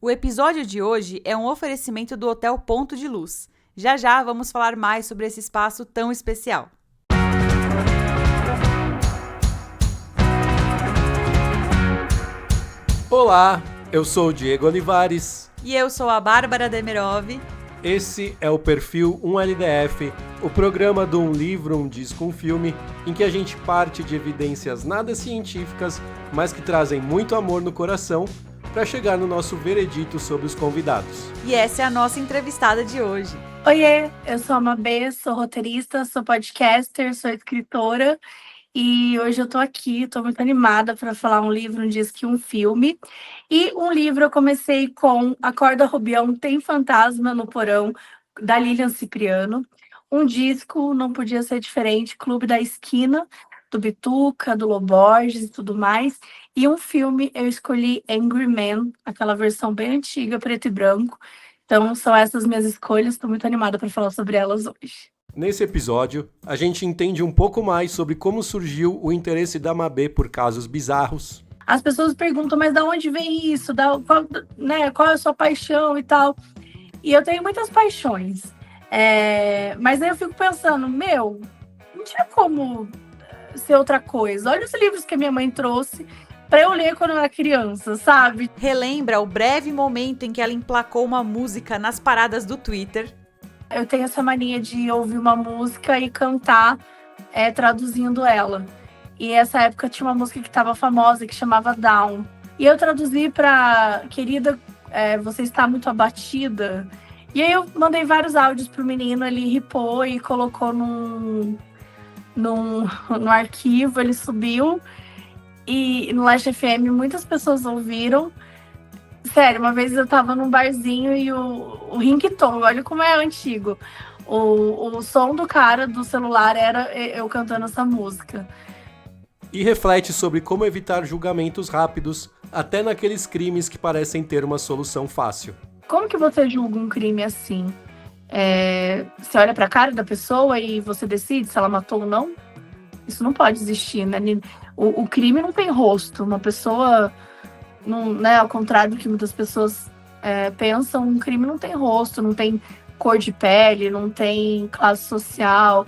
O episódio de hoje é um oferecimento do Hotel Ponto de Luz. Já já vamos falar mais sobre esse espaço tão especial. Olá, eu sou o Diego Olivares. E eu sou a Bárbara Demirov. Esse é o Perfil 1LDF, o programa do Um Livro, Um Disco, Um Filme, em que a gente parte de evidências nada científicas, mas que trazem muito amor no coração, para chegar no nosso veredito sobre os convidados. E essa é a nossa entrevistada de hoje. Oiê, eu sou a Mabê, sou roteirista, sou podcaster, sou escritora e hoje eu tô aqui, tô muito animada para falar um livro, um disco e um filme. E um livro eu comecei com Acorda Rubião, Tem Fantasma no Porão, da Lilian Cipriano. Um disco, não podia ser diferente, Clube da Esquina, do Bituca, do Loborges e tudo mais. E um filme, eu escolhi Angry Man, aquela versão bem antiga, preto e branco. Então, são essas minhas escolhas, estou muito animada para falar sobre elas hoje. Nesse episódio, a gente entende um pouco mais sobre como surgiu o interesse da Mabê por casos bizarros. As pessoas perguntam, mas de onde vem isso? Qual é a sua paixão e tal? E eu tenho muitas paixões. Mas aí eu fico pensando, não tinha como ser outra coisa. Olha os livros que a minha mãe trouxe para eu ler quando eu era criança, sabe? Relembra o breve momento em que ela emplacou uma música nas paradas do Twitter. Eu tenho essa mania de ouvir uma música e cantar traduzindo ela. E essa época tinha uma música que estava famosa, que chamava Down. E eu traduzi para Querida, você está muito abatida. E aí eu mandei vários áudios pro menino, ele ripou e colocou no arquivo, ele subiu. E no Last FM muitas pessoas ouviram. Sério, uma vez eu tava num barzinho e o ringtone, olha como é antigo. O som do cara do celular era eu cantando essa música. E reflete sobre como evitar julgamentos rápidos, até naqueles crimes que parecem ter uma solução fácil. Como que você julga um crime assim? Você olha pra cara da pessoa e você decide se ela matou ou não? Isso não pode existir, né? O crime não tem rosto. Uma pessoa, não, né, ao contrário do que muitas pessoas pensam, um crime não tem rosto, não tem cor de pele, não tem classe social.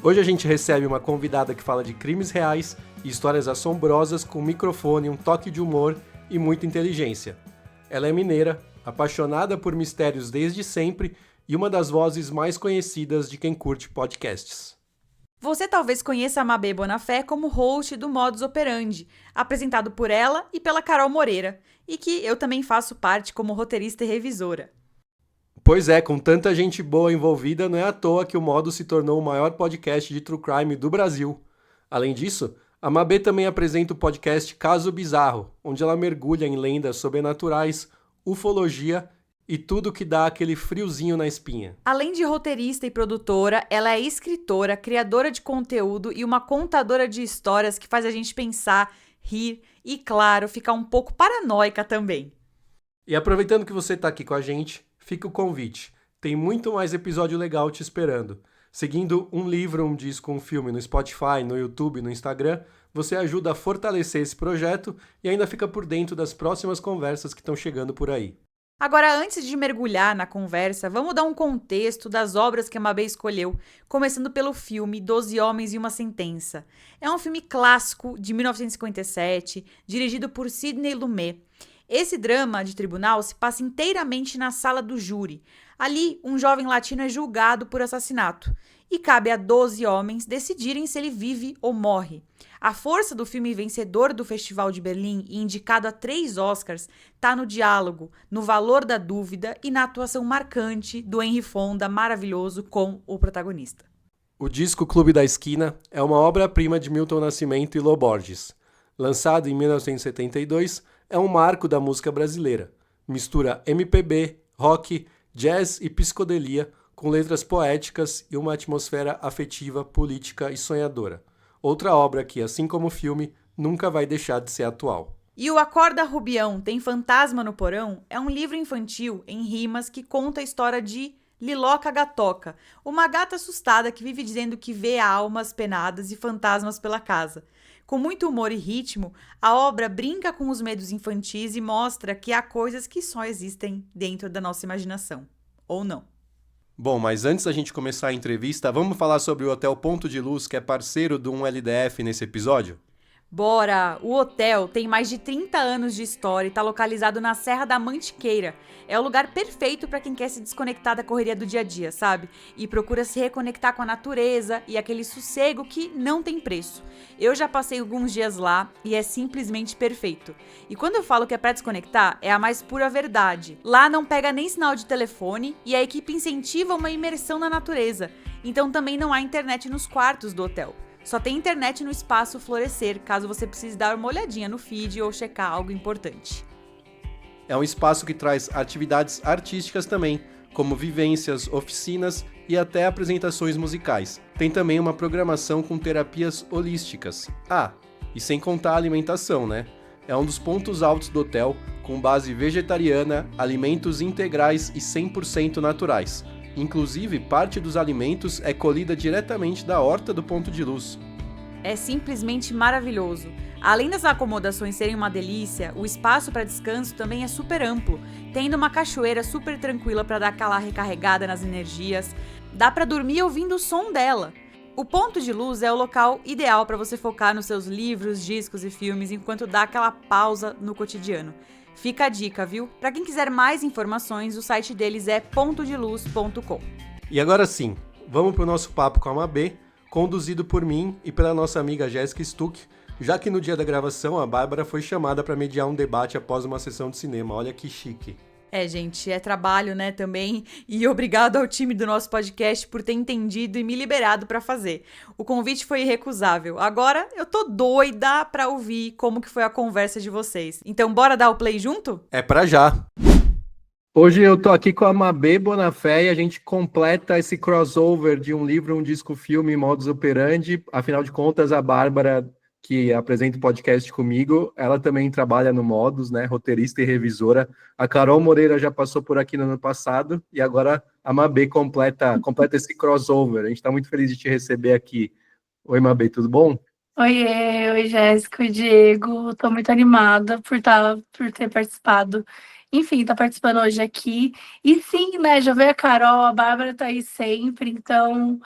Hoje a gente recebe uma convidada que fala de crimes reais e histórias assombrosas com microfone, um toque de humor e muita inteligência. Ela é mineira, apaixonada por mistérios desde sempre e uma das vozes mais conhecidas de quem curte podcasts. Você talvez conheça a Mabê Bonafé como host do Modus Operandi, apresentado por ela e pela Carol Moreira, e que eu também faço parte como roteirista e revisora. Pois é, com tanta gente boa envolvida, não é à toa que o Modus se tornou o maior podcast de true crime do Brasil. Além disso, a Mabê também apresenta o podcast Caso Bizarro, onde ela mergulha em lendas sobrenaturais, ufologia e tudo que dá aquele friozinho na espinha. Além de roteirista e produtora, ela é escritora, criadora de conteúdo e uma contadora de histórias que faz a gente pensar, rir e, claro, ficar um pouco paranoica também. E aproveitando que você está aqui com a gente, fica o convite. Tem muito mais episódio legal te esperando. Seguindo Um Livro, Um Disco, Um Filme no Spotify, no YouTube e no Instagram, você ajuda a fortalecer esse projeto e ainda fica por dentro das próximas conversas que estão chegando por aí. Agora, antes de mergulhar na conversa, vamos dar um contexto das obras que a Mabê escolheu, começando pelo filme 12 Homens e uma Sentença. É um filme clássico de 1957, dirigido por Sidney Lumet. Esse drama de tribunal se passa inteiramente na sala do júri. Ali, um jovem latino é julgado por assassinato e cabe a 12 homens decidirem se ele vive ou morre. A força do filme vencedor do Festival de Berlim e indicado a 3 Oscars está no diálogo, no valor da dúvida e na atuação marcante do Henry Fonda maravilhoso com o protagonista. O disco Clube da Esquina é uma obra-prima de Milton Nascimento e Lô Borges. Lançado em 1972, é um marco da música brasileira. Mistura MPB, rock, jazz e psicodelia com letras poéticas e uma atmosfera afetiva, política e sonhadora. Outra obra que, assim como o filme, nunca vai deixar de ser atual. E o Acorda Rubião, Tem Fantasma no Porão é um livro infantil em rimas que conta a história de Liloca Gatoca, uma gata assustada que vive dizendo que vê almas penadas e fantasmas pela casa. Com muito humor e ritmo, a obra brinca com os medos infantis e mostra que há coisas que só existem dentro da nossa imaginação. Ou não. Bom, mas antes da gente começar a entrevista, vamos falar sobre o Hotel Ponto de Luz, que é parceiro do 1LDF nesse episódio? Bora! O hotel tem mais de 30 anos de história e está localizado na Serra da Mantiqueira. É o lugar perfeito para quem quer se desconectar da correria do dia a dia, sabe? E procura se reconectar com a natureza e aquele sossego que não tem preço. Eu já passei alguns dias lá e é simplesmente perfeito. E quando eu falo que é para desconectar, é a mais pura verdade. Lá não pega nem sinal de telefone e a equipe incentiva uma imersão na natureza. Então também não há internet nos quartos do hotel. Só tem internet no espaço Florescer, caso você precise dar uma olhadinha no feed ou checar algo importante. É um espaço que traz atividades artísticas também, como vivências, oficinas e até apresentações musicais. Tem também uma programação com terapias holísticas. Ah, e sem contar a alimentação, né? É um dos pontos altos do hotel, com base vegetariana, alimentos integrais e 100% naturais. Inclusive, parte dos alimentos é colhida diretamente da horta do Ponto de Luz. É simplesmente maravilhoso. Além das acomodações serem uma delícia, o espaço para descanso também é super amplo, tendo uma cachoeira super tranquila para dar aquela recarregada nas energias. Dá para dormir ouvindo o som dela. O Ponto de Luz é o local ideal para você focar nos seus livros, discos e filmes enquanto dá aquela pausa no cotidiano. Fica a dica, viu? Para quem quiser mais informações, o site deles é pontodeluz.com. E agora sim, vamos para o nosso papo com a Mabê, conduzido por mim e pela nossa amiga Jéssica Stuck, já que no dia da gravação a Bárbara foi chamada para mediar um debate após uma sessão de cinema. Olha que chique. É, gente, é trabalho, né, também, e obrigado ao time do nosso podcast por ter entendido e me liberado pra fazer. O convite foi irrecusável. Agora eu tô doida pra ouvir como que foi a conversa de vocês. Então, bora dar o play junto? É pra já! Hoje eu tô aqui com a Mabê Bonafé e a gente completa esse crossover de um livro, um disco, filme, modus operandi. Afinal de contas, a Bárbara, que apresenta o podcast comigo, ela também trabalha no Modus, né, roteirista e revisora. A Carol Moreira já passou por aqui no ano passado e agora a Mabê completa esse crossover. A gente está muito feliz de te receber aqui. Oi, Mabê, tudo bom? Oiê, oi Jéssica, oi Diego. Tô muito animada por ter participado. Enfim, tá participando hoje aqui. E sim, né, já veio a Carol, a Bárbara tá aí sempre, então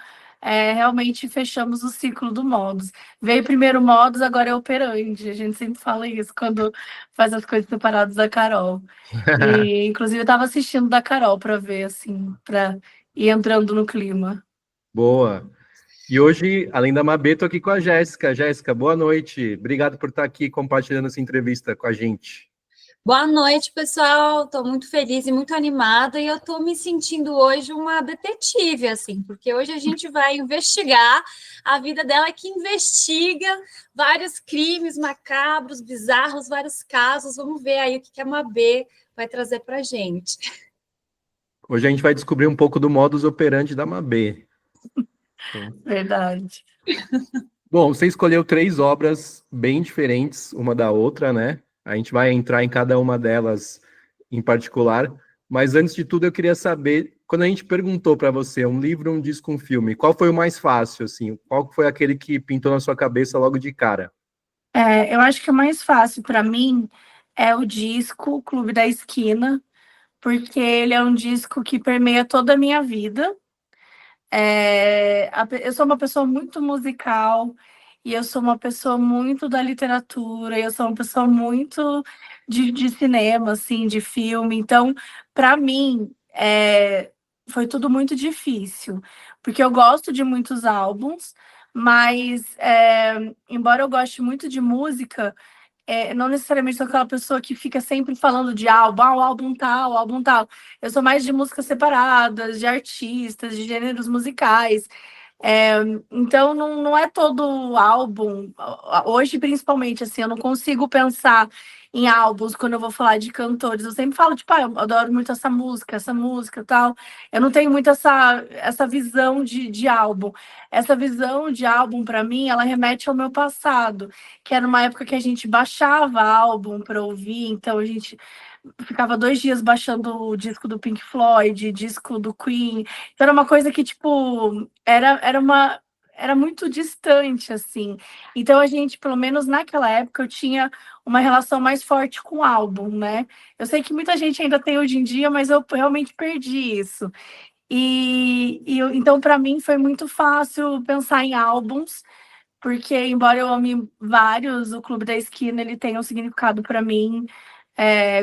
realmente fechamos o ciclo do Modus. Veio primeiro o Modus, agora é operandi. A gente sempre fala isso quando faz as coisas separadas da Carol. E, inclusive, eu tava assistindo da Carol para ver, assim, para ir entrando no clima. Boa! E hoje, além da Mabê, tô aqui com a Jéssica. Jéssica, boa noite. Obrigado por estar aqui compartilhando essa entrevista com a gente. Boa noite, pessoal. Estou muito feliz e muito animada e eu estou me sentindo hoje uma detetive, assim, porque hoje a gente vai investigar a vida dela que investiga vários crimes macabros, bizarros, vários casos. Vamos ver aí o que a Mabê vai trazer para a gente. Hoje a gente vai descobrir um pouco do modus operandi da Mabê. Verdade. Bom, você escolheu 3 obras bem diferentes uma da outra, né? A gente vai entrar em cada uma delas em particular, mas antes de tudo eu queria saber, quando a gente perguntou para você um livro, um disco, um filme, qual foi o mais fácil, assim? Qual foi aquele que pintou na sua cabeça logo de cara? Eu acho que o mais fácil para mim é o disco Clube da Esquina, porque ele é um disco que permeia toda a minha vida. Eu sou uma pessoa muito musical e eu sou uma pessoa muito da literatura, eu sou uma pessoa muito de cinema, assim, de filme. Então, para mim, foi tudo muito difícil, porque eu gosto de muitos álbuns, mas embora eu goste muito de música, não necessariamente sou aquela pessoa que fica sempre falando de álbum, o álbum tal, o álbum tal. Eu sou mais de músicas separadas, de artistas, de gêneros musicais. É, então, não é todo álbum. Hoje, principalmente, assim, eu não consigo pensar em álbuns quando eu vou falar de cantores. Eu sempre falo, tipo, eu adoro muito essa música e tal. Eu não tenho muito essa visão de álbum. Essa visão de álbum, para mim, ela remete ao meu passado, que era uma época que a gente baixava álbum para ouvir, então a gente ficava 2 dias baixando o disco do Pink Floyd, disco do Queen. Então era uma coisa que, tipo, era muito distante, assim. Então a gente, pelo menos naquela época, eu tinha uma relação mais forte com o álbum, né. Eu sei que muita gente ainda tem hoje em dia, mas eu realmente perdi isso. Então para mim foi muito fácil pensar em álbuns, porque embora eu ame vários, o Clube da Esquina ele tem um significado para mim,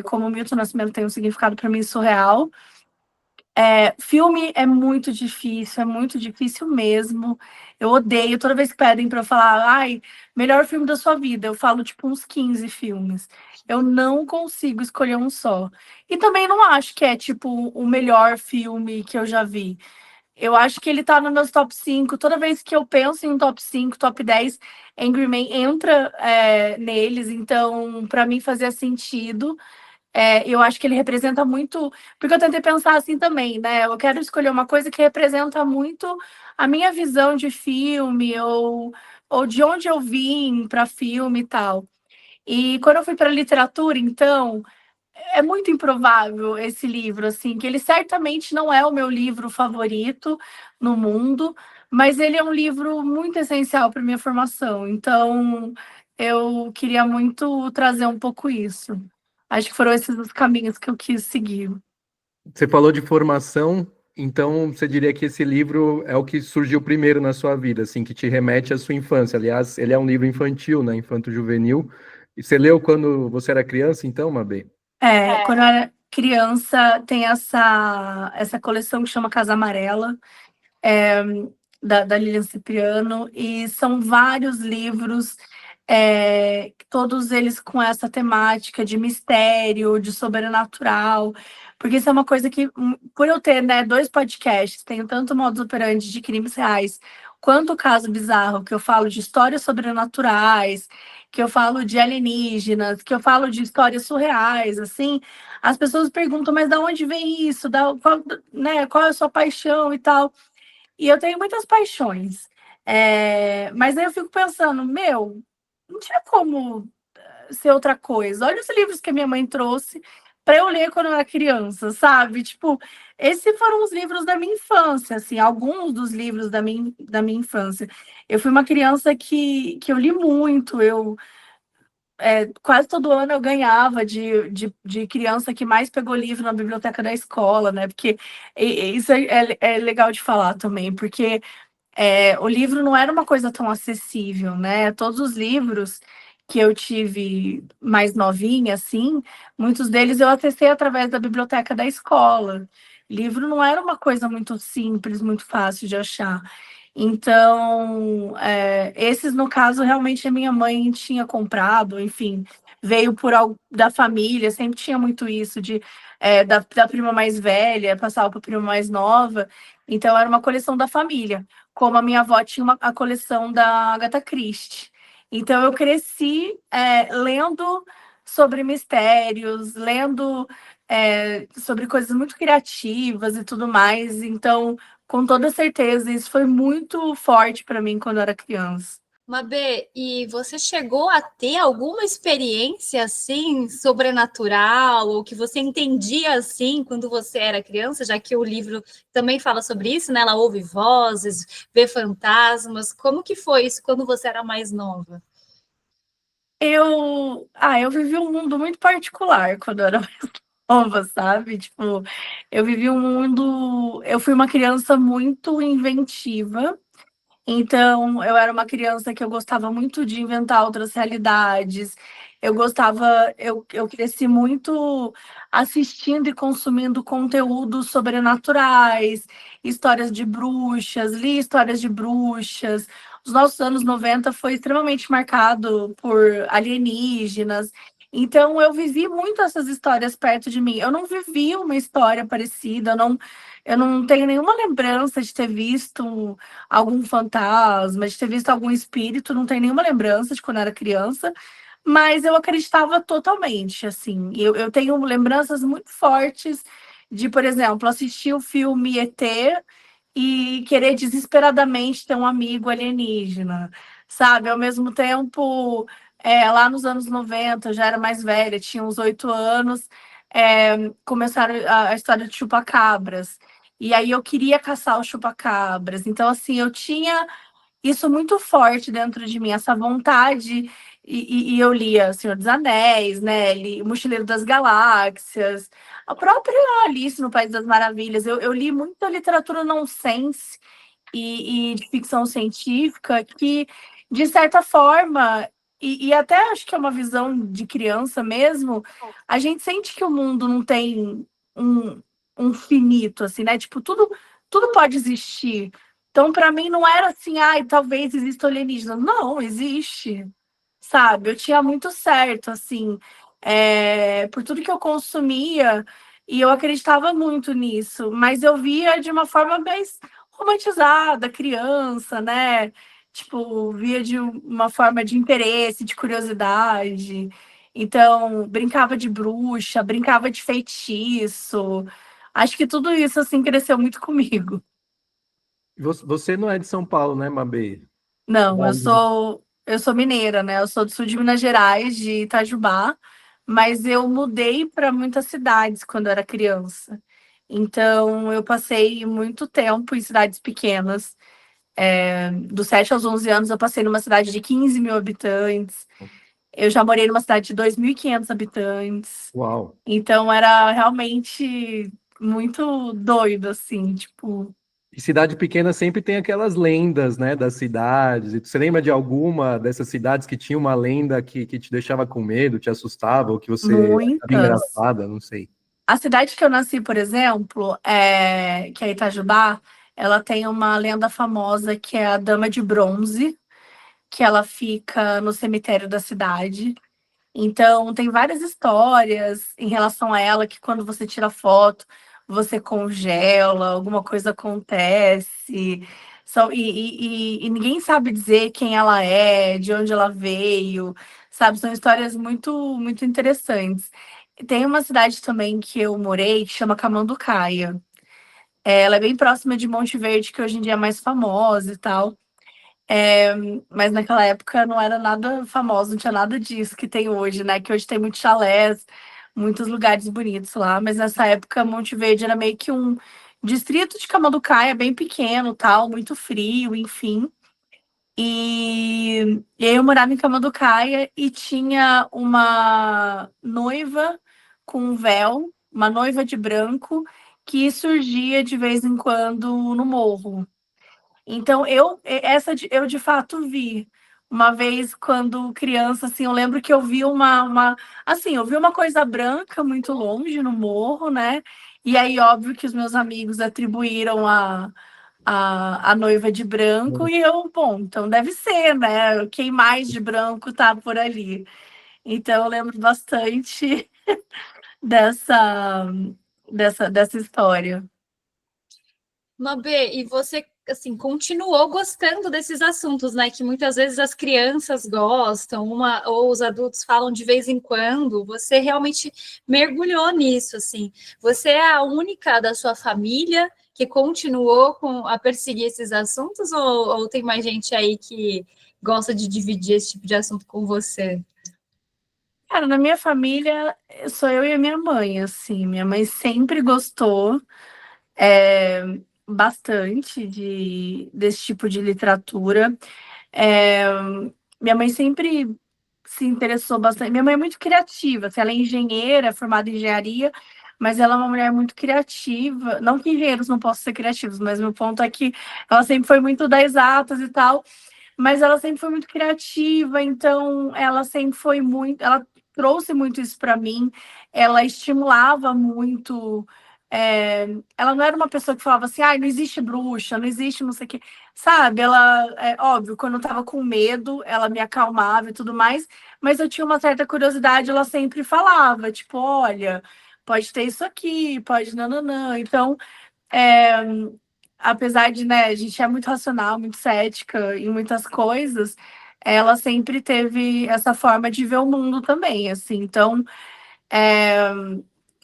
como o Milton Nascimento tem um significado para mim surreal. Filme é muito difícil mesmo. Eu odeio toda vez que pedem para eu falar: "Ai, melhor filme da sua vida", eu falo, tipo, uns 15 filmes. Eu não consigo escolher um só. E também não acho que é, tipo, o melhor filme que eu já vi. Eu acho que ele tá no meus top 5. Toda vez que eu penso em um top 5, top 10, Angry Man entra, neles, então para mim fazia sentido. Eu acho que ele representa muito, porque eu tentei pensar assim também, né, eu quero escolher uma coisa que representa muito a minha visão de filme ou de onde eu vim para filme e tal. E quando eu fui para literatura, então, é muito improvável esse livro, assim, que ele certamente não é o meu livro favorito no mundo, mas ele é um livro muito essencial para minha formação. Então, eu queria muito trazer um pouco isso. Acho que foram esses os caminhos que eu quis seguir. Você falou de formação, então você diria que esse livro é o que surgiu primeiro na sua vida, assim, que te remete à sua infância. Aliás, ele é um livro infantil, né? Infanto-juvenil. E você leu quando você era criança, então, Mabê? Quando eu era criança, tem essa coleção que chama Casa Amarela, eh, da Lilian Cipriano, e são vários livros, todos eles com essa temática de mistério, de sobrenatural, porque isso é uma coisa que, por eu ter, né, 2 podcasts, tenho tanto modus operandi de crimes reais, quanto o Caso Bizarro, que eu falo de histórias sobrenaturais, que eu falo de alienígenas, que eu falo de histórias surreais, assim, as pessoas perguntam: "Mas da onde vem isso? Qual é a sua paixão e tal?" E eu tenho muitas paixões. Mas aí eu fico pensando: "Meu, não tinha como ser outra coisa. Olha os livros que a minha mãe trouxe para eu ler quando eu era criança", sabe. Tipo, esses foram os livros da minha infância, assim, alguns dos livros da minha infância. Eu fui uma criança que eu li muito, quase todo ano eu ganhava de criança que mais pegou livro na biblioteca da escola, né, porque isso é legal de falar também, porque o livro não era uma coisa tão acessível, né? Todos os livros que eu tive mais novinha, assim, muitos deles eu acessei através da biblioteca da escola. Livro não era uma coisa muito simples, muito fácil de achar. Então, esses, no caso, realmente a minha mãe tinha comprado, enfim, veio da família, sempre tinha muito isso da prima mais velha, passava para a prima mais nova, então era uma coleção da família, como a minha avó tinha a coleção da Agatha Christie. Então eu cresci, lendo sobre mistérios, lendo, sobre coisas muito criativas e tudo mais, então, com toda certeza, isso foi muito forte para mim quando eu era criança. Mabê, e você chegou a ter alguma experiência assim sobrenatural ou que você entendia assim quando você era criança, já que o livro também fala sobre isso, né? Ela ouve vozes, vê fantasmas. Como que foi isso quando você era mais nova? Eu vivi um mundo muito particular quando eu era mais nova, sabe, tipo, eu fui uma criança muito inventiva. Então, eu era uma criança que eu gostava muito de inventar outras realidades. Eu cresci muito assistindo e consumindo conteúdos sobrenaturais, histórias de bruxas, li histórias de bruxas. Os nossos anos 90 foi extremamente marcado por alienígenas. Então, eu vivi muito essas histórias perto de mim. Eu não vivi uma história parecida, eu não tenho nenhuma lembrança de ter visto algum fantasma, de ter visto algum espírito, não tenho nenhuma lembrança de quando eu era criança, mas eu acreditava totalmente, assim. Eu tenho lembranças muito fortes de, por exemplo, assistir o filme ET e querer desesperadamente ter um amigo alienígena, sabe? Ao mesmo tempo, lá nos anos 90, eu já era mais velha, tinha uns 8 anos, começaram a história de chupacabras. E aí eu queria caçar os chupacabras. Então, assim, eu tinha isso muito forte dentro de mim, essa vontade. E eu lia Senhor dos Anéis, né? Li O Mochileiro das Galáxias, a própria Alice no País das Maravilhas. Eu li muita literatura nonsense e de ficção científica que, de certa forma, e até acho que é uma visão de criança mesmo, a gente sente que o mundo não tem um, um finito, assim, né? Tipo, tudo pode existir. Então, para mim, não era assim, ai, talvez exista alienígena. Não, existe, sabe? Eu tinha muito certo, assim, por tudo que eu consumia, e eu acreditava muito nisso, mas eu via de uma forma mais romantizada, criança, né? Tipo, via de uma forma de interesse, de curiosidade. Então, brincava de bruxa, brincava de feitiço. Acho que tudo isso, assim, cresceu muito comigo. Você não é de São Paulo, né, Mabê? Não, eu Onde? sou eu sou mineira, né? Eu sou do sul de Minas Gerais, de Itajubá, mas eu mudei para muitas cidades quando eu era criança. Então, eu passei muito tempo em cidades pequenas. Dos 7 aos 11 anos, eu passei numa cidade de 15.000 habitantes. Eu já morei numa cidade de 2.500 habitantes. Uau! Então, era realmente muito doido, assim, tipo. E cidade pequena sempre tem aquelas lendas, né, das cidades. E você lembra de alguma dessas cidades que tinha uma lenda que te deixava com medo, te assustava, ou que você achava Muitas. engraçada? Não sei. A cidade que eu nasci, por exemplo, que é Itajubá, ela tem uma lenda famosa que é a Dama de Bronze, que ela fica no cemitério da cidade. Então, tem várias histórias em relação a ela, que quando você tira foto, você congela, alguma coisa acontece. E ninguém sabe dizer quem ela é, de onde ela veio, sabe? São histórias muito, muito interessantes. Tem uma cidade também que eu morei, que chama Camanducaia. Ela é bem próxima de Monte Verde, que hoje em dia é mais famosa e tal. É, mas naquela época não era nada famoso, não tinha nada disso que tem hoje, né? Que hoje tem muitos chalés, muitos lugares bonitos lá, mas nessa época Monte Verde era meio que um distrito de Camanducaia, bem pequeno, tal, muito frio, enfim. E aí eu morava em Camanducaia e tinha uma noiva com um véu, uma noiva de branco, que surgia de vez em quando no morro. Então eu de fato vi. Uma vez quando criança, assim, eu lembro que eu vi assim, eu vi uma coisa branca muito longe no morro, né? E aí, óbvio que os meus amigos atribuíram a noiva de branco e eu, bom, então deve ser, né? Quem mais de branco tá por ali? Então eu lembro bastante dessa, dessa história. Mabê, e você, assim, continuou gostando desses assuntos, né? Que muitas vezes as crianças gostam, ou os adultos falam de vez em quando. Você realmente mergulhou nisso, assim. Você é a única da sua família que continuou a perseguir esses assuntos, ou tem mais gente aí que gosta de dividir esse tipo de assunto com você? Cara, na minha família, sou eu e a minha mãe, assim. Minha mãe sempre gostou é, bastante desse tipo de literatura. É, minha mãe sempre se interessou bastante. Minha mãe é muito criativa, assim, ela é engenheira, formada em engenharia, mas ela é uma mulher muito criativa. Não que engenheiros não possam ser criativos, mas meu ponto é que ela sempre foi muito das exatas e tal. Mas ela sempre foi muito criativa, então ela sempre foi muito, ela trouxe muito isso para mim, ela estimulava muito. Ela não era uma pessoa que falava assim, ah, não existe bruxa, não existe não sei o quê, sabe? Ela, é óbvio, quando eu tava com medo, ela me acalmava e tudo mais, mas eu tinha uma certa curiosidade, ela sempre falava, tipo, olha, pode ter isso aqui, pode nananã. Então, é, apesar de, né, a gente é muito racional, muito cética em muitas coisas, ela sempre teve essa forma de ver o mundo também, assim. Então,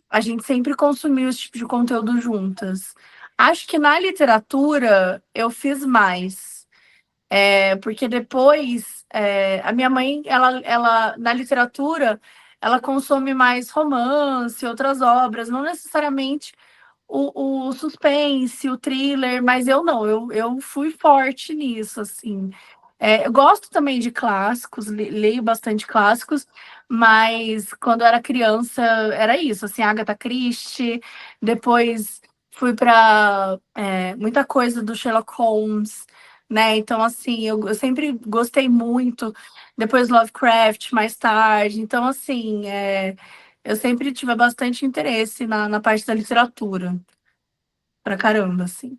a gente sempre consumiu esse tipo de conteúdo juntas. Acho que na literatura eu fiz mais, porque depois a minha mãe, ela na literatura, ela consome mais romance, outras obras, não necessariamente o suspense, o thriller, mas eu não, eu fui forte nisso, assim. Eu gosto também de clássicos, leio bastante clássicos, mas quando eu era criança era isso, assim, Agatha Christie, depois fui para muita coisa do Sherlock Holmes, né? Então, assim, eu sempre gostei muito, depois Lovecraft mais tarde, então, assim, eu sempre tive bastante interesse na parte da literatura, pra caramba, assim.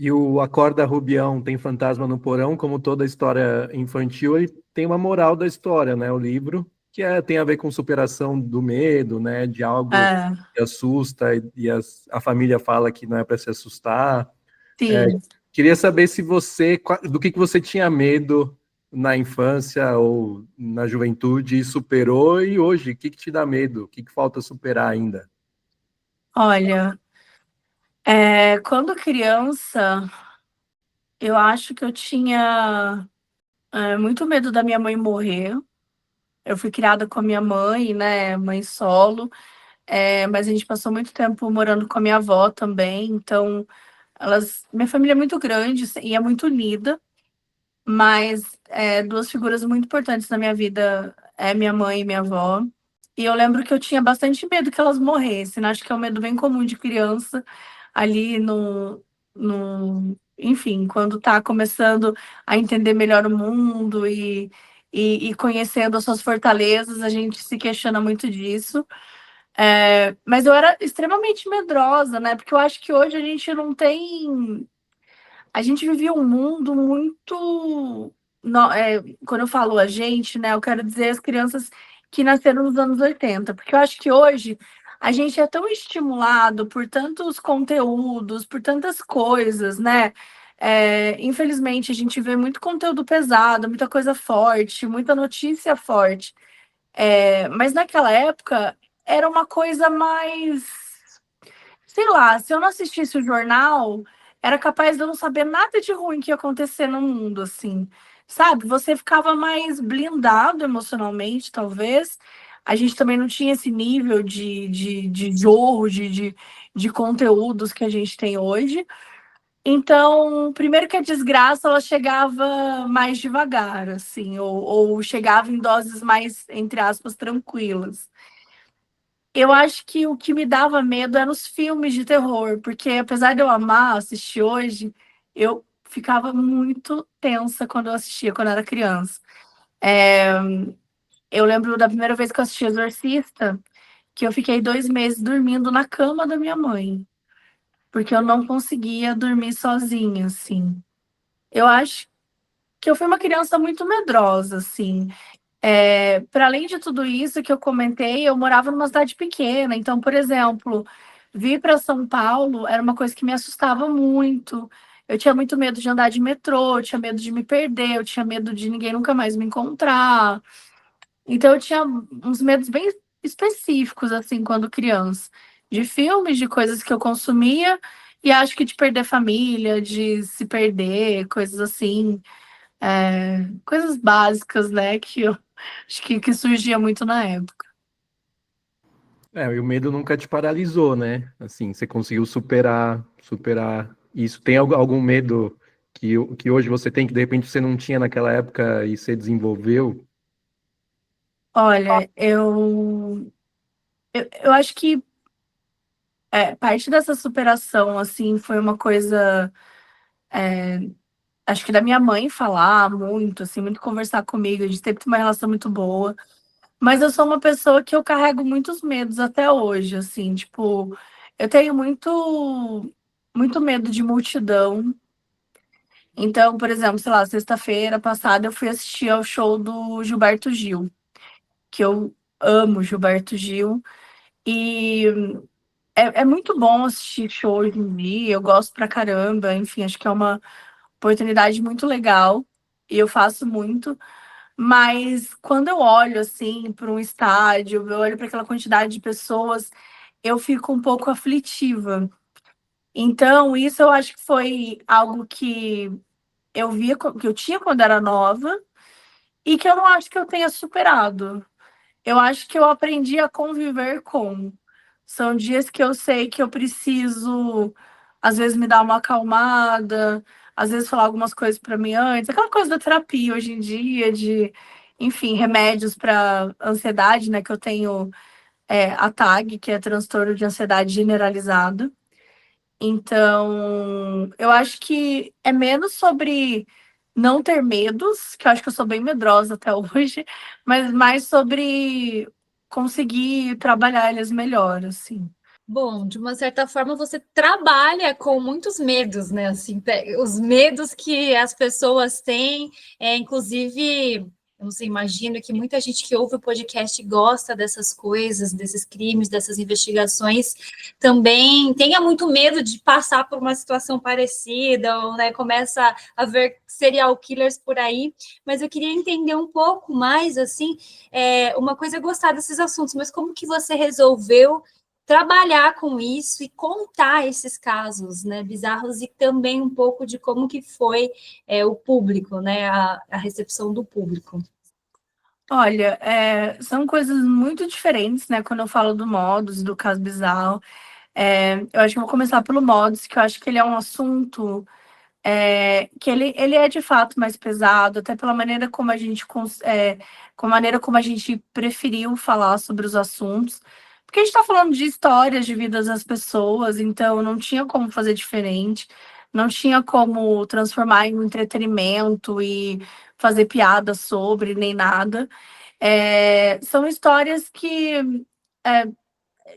E o Acorda Rubião tem fantasma no porão, como toda história infantil, ele tem uma moral da história, né? O livro, que tem a ver com superação do medo, né? De algo É, que assusta e a família fala que não é para se assustar. sim. Queria saber se do que você tinha medo na infância ou na juventude e superou, e hoje, o que te dá medo? O que falta superar ainda? Olha, quando criança, eu acho que eu tinha muito medo da minha mãe morrer. Eu fui criada com a minha mãe, né, mãe solo, mas a gente passou muito tempo morando com a minha avó também, então minha família é muito grande e é muito unida, mas duas figuras muito importantes na minha vida é minha mãe e minha avó. E eu lembro que eu tinha bastante medo que elas morressem, né? Acho que é um medo bem comum de criança ali enfim, quando tá começando a entender melhor o mundo e conhecendo as suas fortalezas, a gente se questiona muito disso. Mas eu era extremamente medrosa, né? Porque eu acho que hoje a gente não tem. A gente vivia um mundo muito. Quando eu falo a gente, né, eu quero dizer as crianças que nasceram nos anos 80, porque eu acho que hoje a gente é tão estimulado por tantos conteúdos, por tantas coisas, né? Infelizmente, a gente vê muito conteúdo pesado, muita coisa forte, muita notícia forte. Mas naquela época era uma coisa mais, sei lá, se eu não assistisse o jornal, era capaz de eu não saber nada de ruim que ia acontecer no mundo, assim, sabe? Você ficava mais blindado emocionalmente, talvez. A gente também não tinha esse nível de jorro, de conteúdos que a gente tem hoje. Então, primeiro que a desgraça, ela chegava mais devagar, assim, ou chegava em doses mais, entre aspas, tranquilas. Eu acho que o que me dava medo eram os filmes de terror, porque apesar de eu amar assistir hoje, eu ficava muito tensa quando eu assistia, quando eu era criança. Eu lembro da primeira vez que eu assisti Exorcista, que eu fiquei 2 meses dormindo na cama da minha mãe, porque eu não conseguia dormir sozinha, assim. Eu acho que eu fui uma criança muito medrosa, assim. Para além de tudo isso que eu comentei, eu morava numa cidade pequena. Então, por exemplo, vir para São Paulo era uma coisa que me assustava muito. Eu tinha muito medo de andar de metrô, eu tinha medo de me perder, eu tinha medo de ninguém nunca mais me encontrar. Então, eu tinha uns medos bem específicos, assim, quando criança, de filmes, de coisas que eu consumia, e acho que de perder família, de se perder, coisas assim, coisas básicas, né, que eu acho que surgia muito na época. E o medo nunca te paralisou, né? Assim, você conseguiu superar isso. Tem algum medo que hoje você tem que de repente você não tinha naquela época e você desenvolveu? Olha, eu acho que parte dessa superação, assim, foi uma coisa, acho que da minha mãe falar muito, assim, muito conversar comigo, a gente sempre tem uma relação muito boa. Mas eu sou uma pessoa que eu carrego muitos medos até hoje, assim, tipo, eu tenho muito medo de multidão. Então, por exemplo, sei lá, sexta-feira passada eu fui assistir ao show do Gilberto Gil, que eu amo Gilberto Gil. E é muito bom assistir show hoje em dia, eu gosto pra caramba, enfim, acho que é uma oportunidade muito legal e eu faço muito. Mas quando eu olho assim para um estádio, eu olho para aquela quantidade de pessoas, eu fico um pouco aflitiva. Então, isso eu acho que foi algo que eu via, que eu tinha quando era nova e que eu não acho que eu tenha superado. Eu acho que eu aprendi a conviver com, São dias que eu sei que eu preciso, às vezes, me dar uma acalmada, às vezes falar algumas coisas para mim antes. Aquela coisa da terapia hoje em dia, de, enfim, remédios para ansiedade, né? Que eu tenho a TAG, que é transtorno de ansiedade generalizado. Então, eu acho que é menos sobre não ter medos, que eu acho que eu sou bem medrosa até hoje, mas mais sobre conseguir trabalhar eles melhor, assim. Bom, de uma certa forma você trabalha com muitos medos, né? Assim, os medos que as pessoas têm, inclusive, eu não sei, imagino que muita gente que ouve o podcast gosta dessas coisas, desses crimes, dessas investigações, também tenha muito medo de passar por uma situação parecida, ou, né, começa a ver serial killers por aí. Mas eu queria entender um pouco mais, assim, uma coisa é gostar desses assuntos, mas como que você resolveu trabalhar com isso e contar esses casos, né, bizarros, e também um pouco de como que foi o público, né, a recepção do público. Olha, são coisas muito diferentes, né? Quando eu falo do Modus, do caso bizarro, eu acho que eu vou começar pelo Modus, que eu acho que ele é um assunto que ele é de fato mais pesado, até pela maneira como a gente, com a maneira como a gente preferiu falar sobre os assuntos, porque a gente está falando de histórias de vidas das pessoas, então não tinha como fazer diferente, não tinha como transformar em um entretenimento e fazer piada sobre, nem nada. São histórias que é,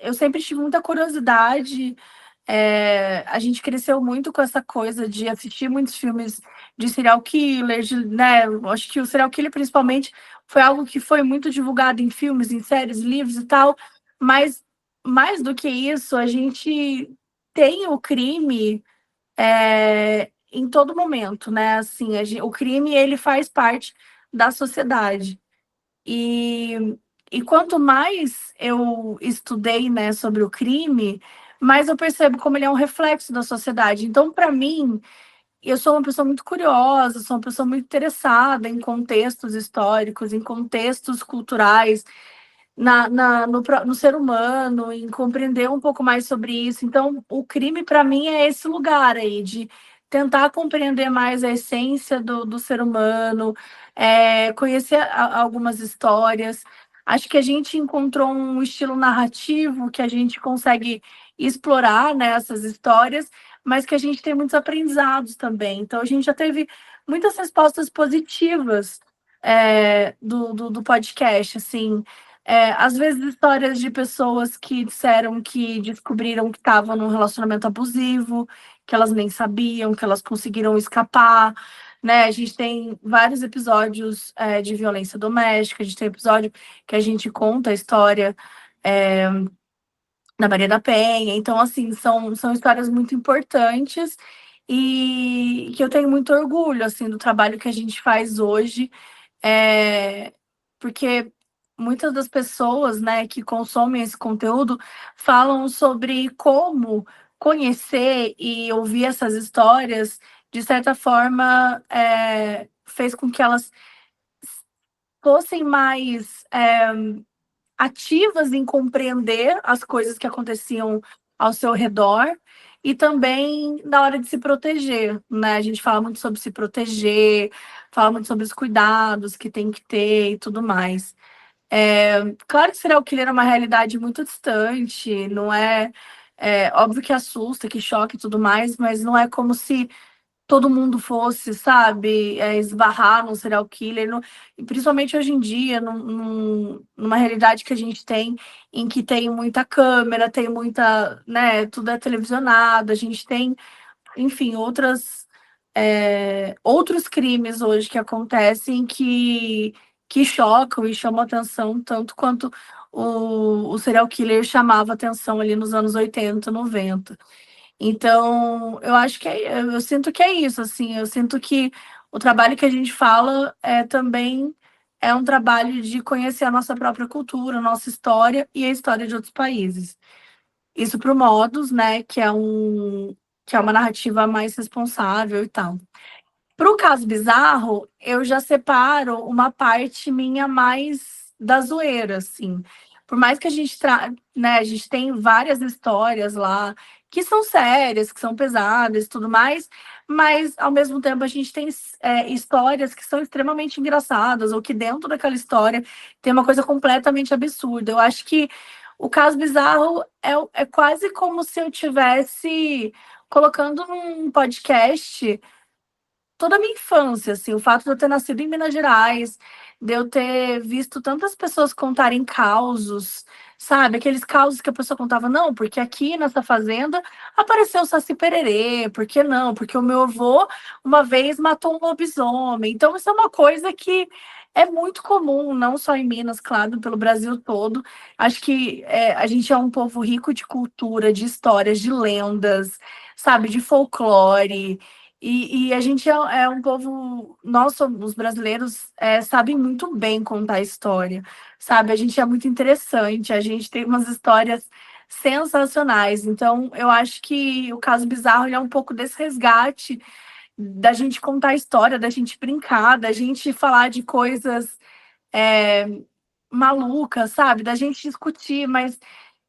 eu sempre tive muita curiosidade. A gente cresceu muito com essa coisa de assistir muitos filmes de serial killer, né? Eu acho que o serial killer, principalmente, foi algo que foi muito divulgado em filmes, em séries, livros e tal. Mas mais do que isso, a gente tem o crime em todo momento, né? Assim, o crime ele faz parte da sociedade. E, e quanto mais eu estudei, né, sobre o crime, mais eu percebo como ele é um reflexo da sociedade. Então, para mim, eu sou uma pessoa muito curiosa, sou uma pessoa muito interessada em contextos históricos, em contextos culturais, no ser humano, em compreender um pouco mais sobre isso. Então, o crime, para mim, é esse lugar aí, de tentar compreender mais a essência do ser humano, conhecer algumas histórias. Acho que a gente encontrou um estilo narrativo que a gente consegue explorar, né, essas histórias, mas que a gente tem muitos aprendizados também. Então, a gente já teve muitas respostas positivas do podcast, assim. Às vezes histórias de pessoas que disseram que descobriram que estavam num relacionamento abusivo, que elas nem sabiam, que elas conseguiram escapar, né? A gente tem vários episódios de violência doméstica, a gente tem episódio que a gente conta a história é, da Maria da Penha. Então, assim, são histórias muito importantes e que eu tenho muito orgulho, assim, do trabalho que a gente faz hoje, é, porque muitas das pessoas, né, que consomem esse conteúdo falam sobre como conhecer e ouvir essas histórias, de certa forma, fez com que elas fossem mais ativas em compreender as coisas que aconteciam ao seu redor e também na hora de se proteger, né? A gente fala muito sobre se proteger, fala muito sobre os cuidados que tem que ter e tudo mais. Claro que serial killer é uma realidade muito distante, não óbvio que assusta, que choca e tudo mais, mas não é como se todo mundo fosse, sabe, esbarrar num serial killer, e principalmente hoje em dia, numa realidade que a gente tem, em que tem muita câmera, tem muita, né, tudo é televisionado, a gente tem, enfim, outros crimes hoje que acontecem que chocam e chamam atenção tanto quanto o serial killer chamava atenção ali nos anos 80, 90. Então, eu acho que eu sinto que é isso, assim, eu sinto que o trabalho que a gente fala também é um trabalho de conhecer a nossa própria cultura, a nossa história e a história de outros países. Isso para o Modus, né, que é uma narrativa mais responsável e tal. Para o caso bizarro, eu já separo uma parte minha mais da zoeira, assim. por mais que a gente, né, a gente tem várias histórias lá que são sérias, que são pesadas e tudo mais, mas ao mesmo tempo a gente tem histórias que são extremamente engraçadas, ou que dentro daquela história tem uma coisa completamente absurda. Eu acho que o Caso Bizarro é quase como se eu tivesse colocando num podcast toda a minha infância, assim, o fato de eu ter nascido em Minas Gerais, de eu ter visto tantas pessoas contarem causos, sabe? Aqueles causos que a pessoa contava, não, porque aqui nessa fazenda apareceu o Saci Pererê, por que não? Porque o meu avô uma vez matou um lobisomem. Então, isso é uma coisa que é muito comum, não só em Minas, claro, pelo Brasil todo. Acho que a gente é um povo rico de cultura, de histórias, de lendas, sabe? De folclore. E a gente é um povo, nós somos os brasileiros, sabem muito bem contar história, sabe? A gente é muito interessante, a gente tem umas histórias sensacionais. Então, eu acho que o Caso Bizarro ele é um pouco desse resgate da gente contar a história, da gente brincar, da gente falar de coisas é, malucas, sabe? Da gente discutir, mas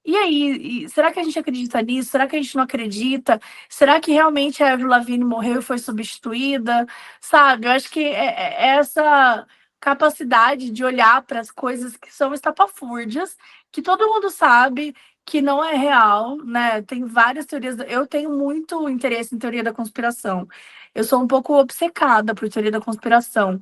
e aí, será que a gente acredita nisso? Será que a gente não acredita? Será que realmente a Avril Lavigne morreu e foi substituída? Sabe? Eu acho que é essa capacidade de olhar para as coisas que são estapafúrdias, que todo mundo sabe que não é real, né? Tem várias teorias. Eu tenho muito interesse em teoria da conspiração. Eu sou um pouco obcecada por teoria da conspiração.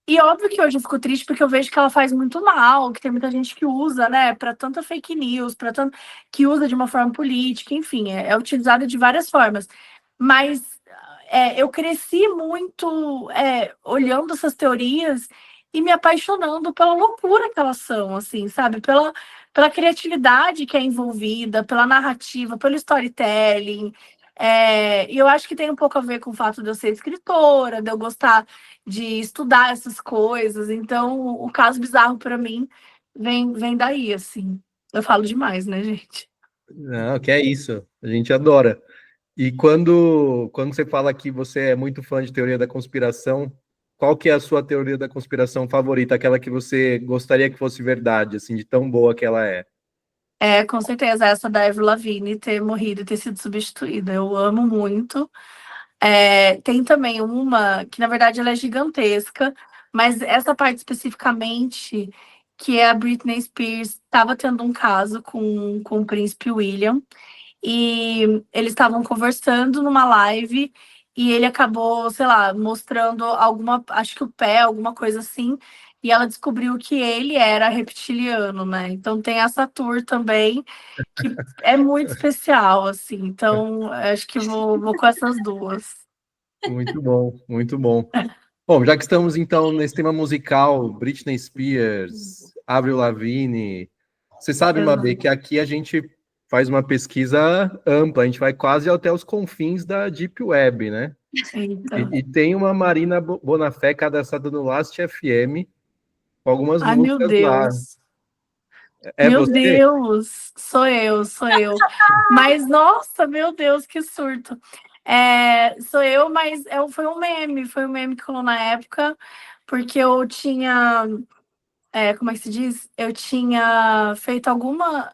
E óbvio que hoje eu fico triste porque eu vejo que ela faz muito mal, que tem muita gente que usa, né, para tanta fake news, para tanto que usa de uma forma política, enfim, é utilizada de várias formas. Mas eu cresci muito olhando essas teorias e me apaixonando pela loucura que elas são, assim, sabe? Pela criatividade que é envolvida, pela narrativa, pelo storytelling. E eu acho que tem um pouco a ver com o fato de eu ser escritora, de eu gostar de estudar essas coisas. Então, o Caso Bizarro, para mim, vem daí, assim. Eu falo demais, né, gente? Não, que é isso, a gente adora. E quando você fala que você é muito fã de teoria da conspiração, qual que é a sua teoria da conspiração favorita? Aquela que você gostaria que fosse verdade, assim, de tão boa que ela é? Com certeza, essa da Avril Lavigne ter morrido e ter sido substituída. Eu amo muito. Tem também uma que, na verdade, ela é gigantesca, mas essa parte especificamente, que é a Britney Spears, estava tendo um caso com o príncipe William, e eles estavam conversando numa live, e ele acabou, sei lá, mostrando alguma, acho que o pé, alguma coisa assim, e ela descobriu que ele era reptiliano, né? Então tem essa tour também, que é muito especial, assim. Então, acho que vou com essas duas. Muito bom, muito bom. Bom, já que estamos então nesse tema musical, Britney Spears, Avril Lavigne, você sabe, Mabê, que aqui a gente faz uma pesquisa ampla, a gente vai quase até os confins da Deep Web, né? Então. E tem uma Marina Bonafé cadastrada no Last FM, com algumas Ai, meu músicas lá. Deus. É Meu você? Deus. Sou eu, sou eu. Mas, nossa, meu Deus, que surto. Sou eu, mas foi um meme que rolou na época, porque eu tinha, como é que se diz? Eu tinha feito alguma.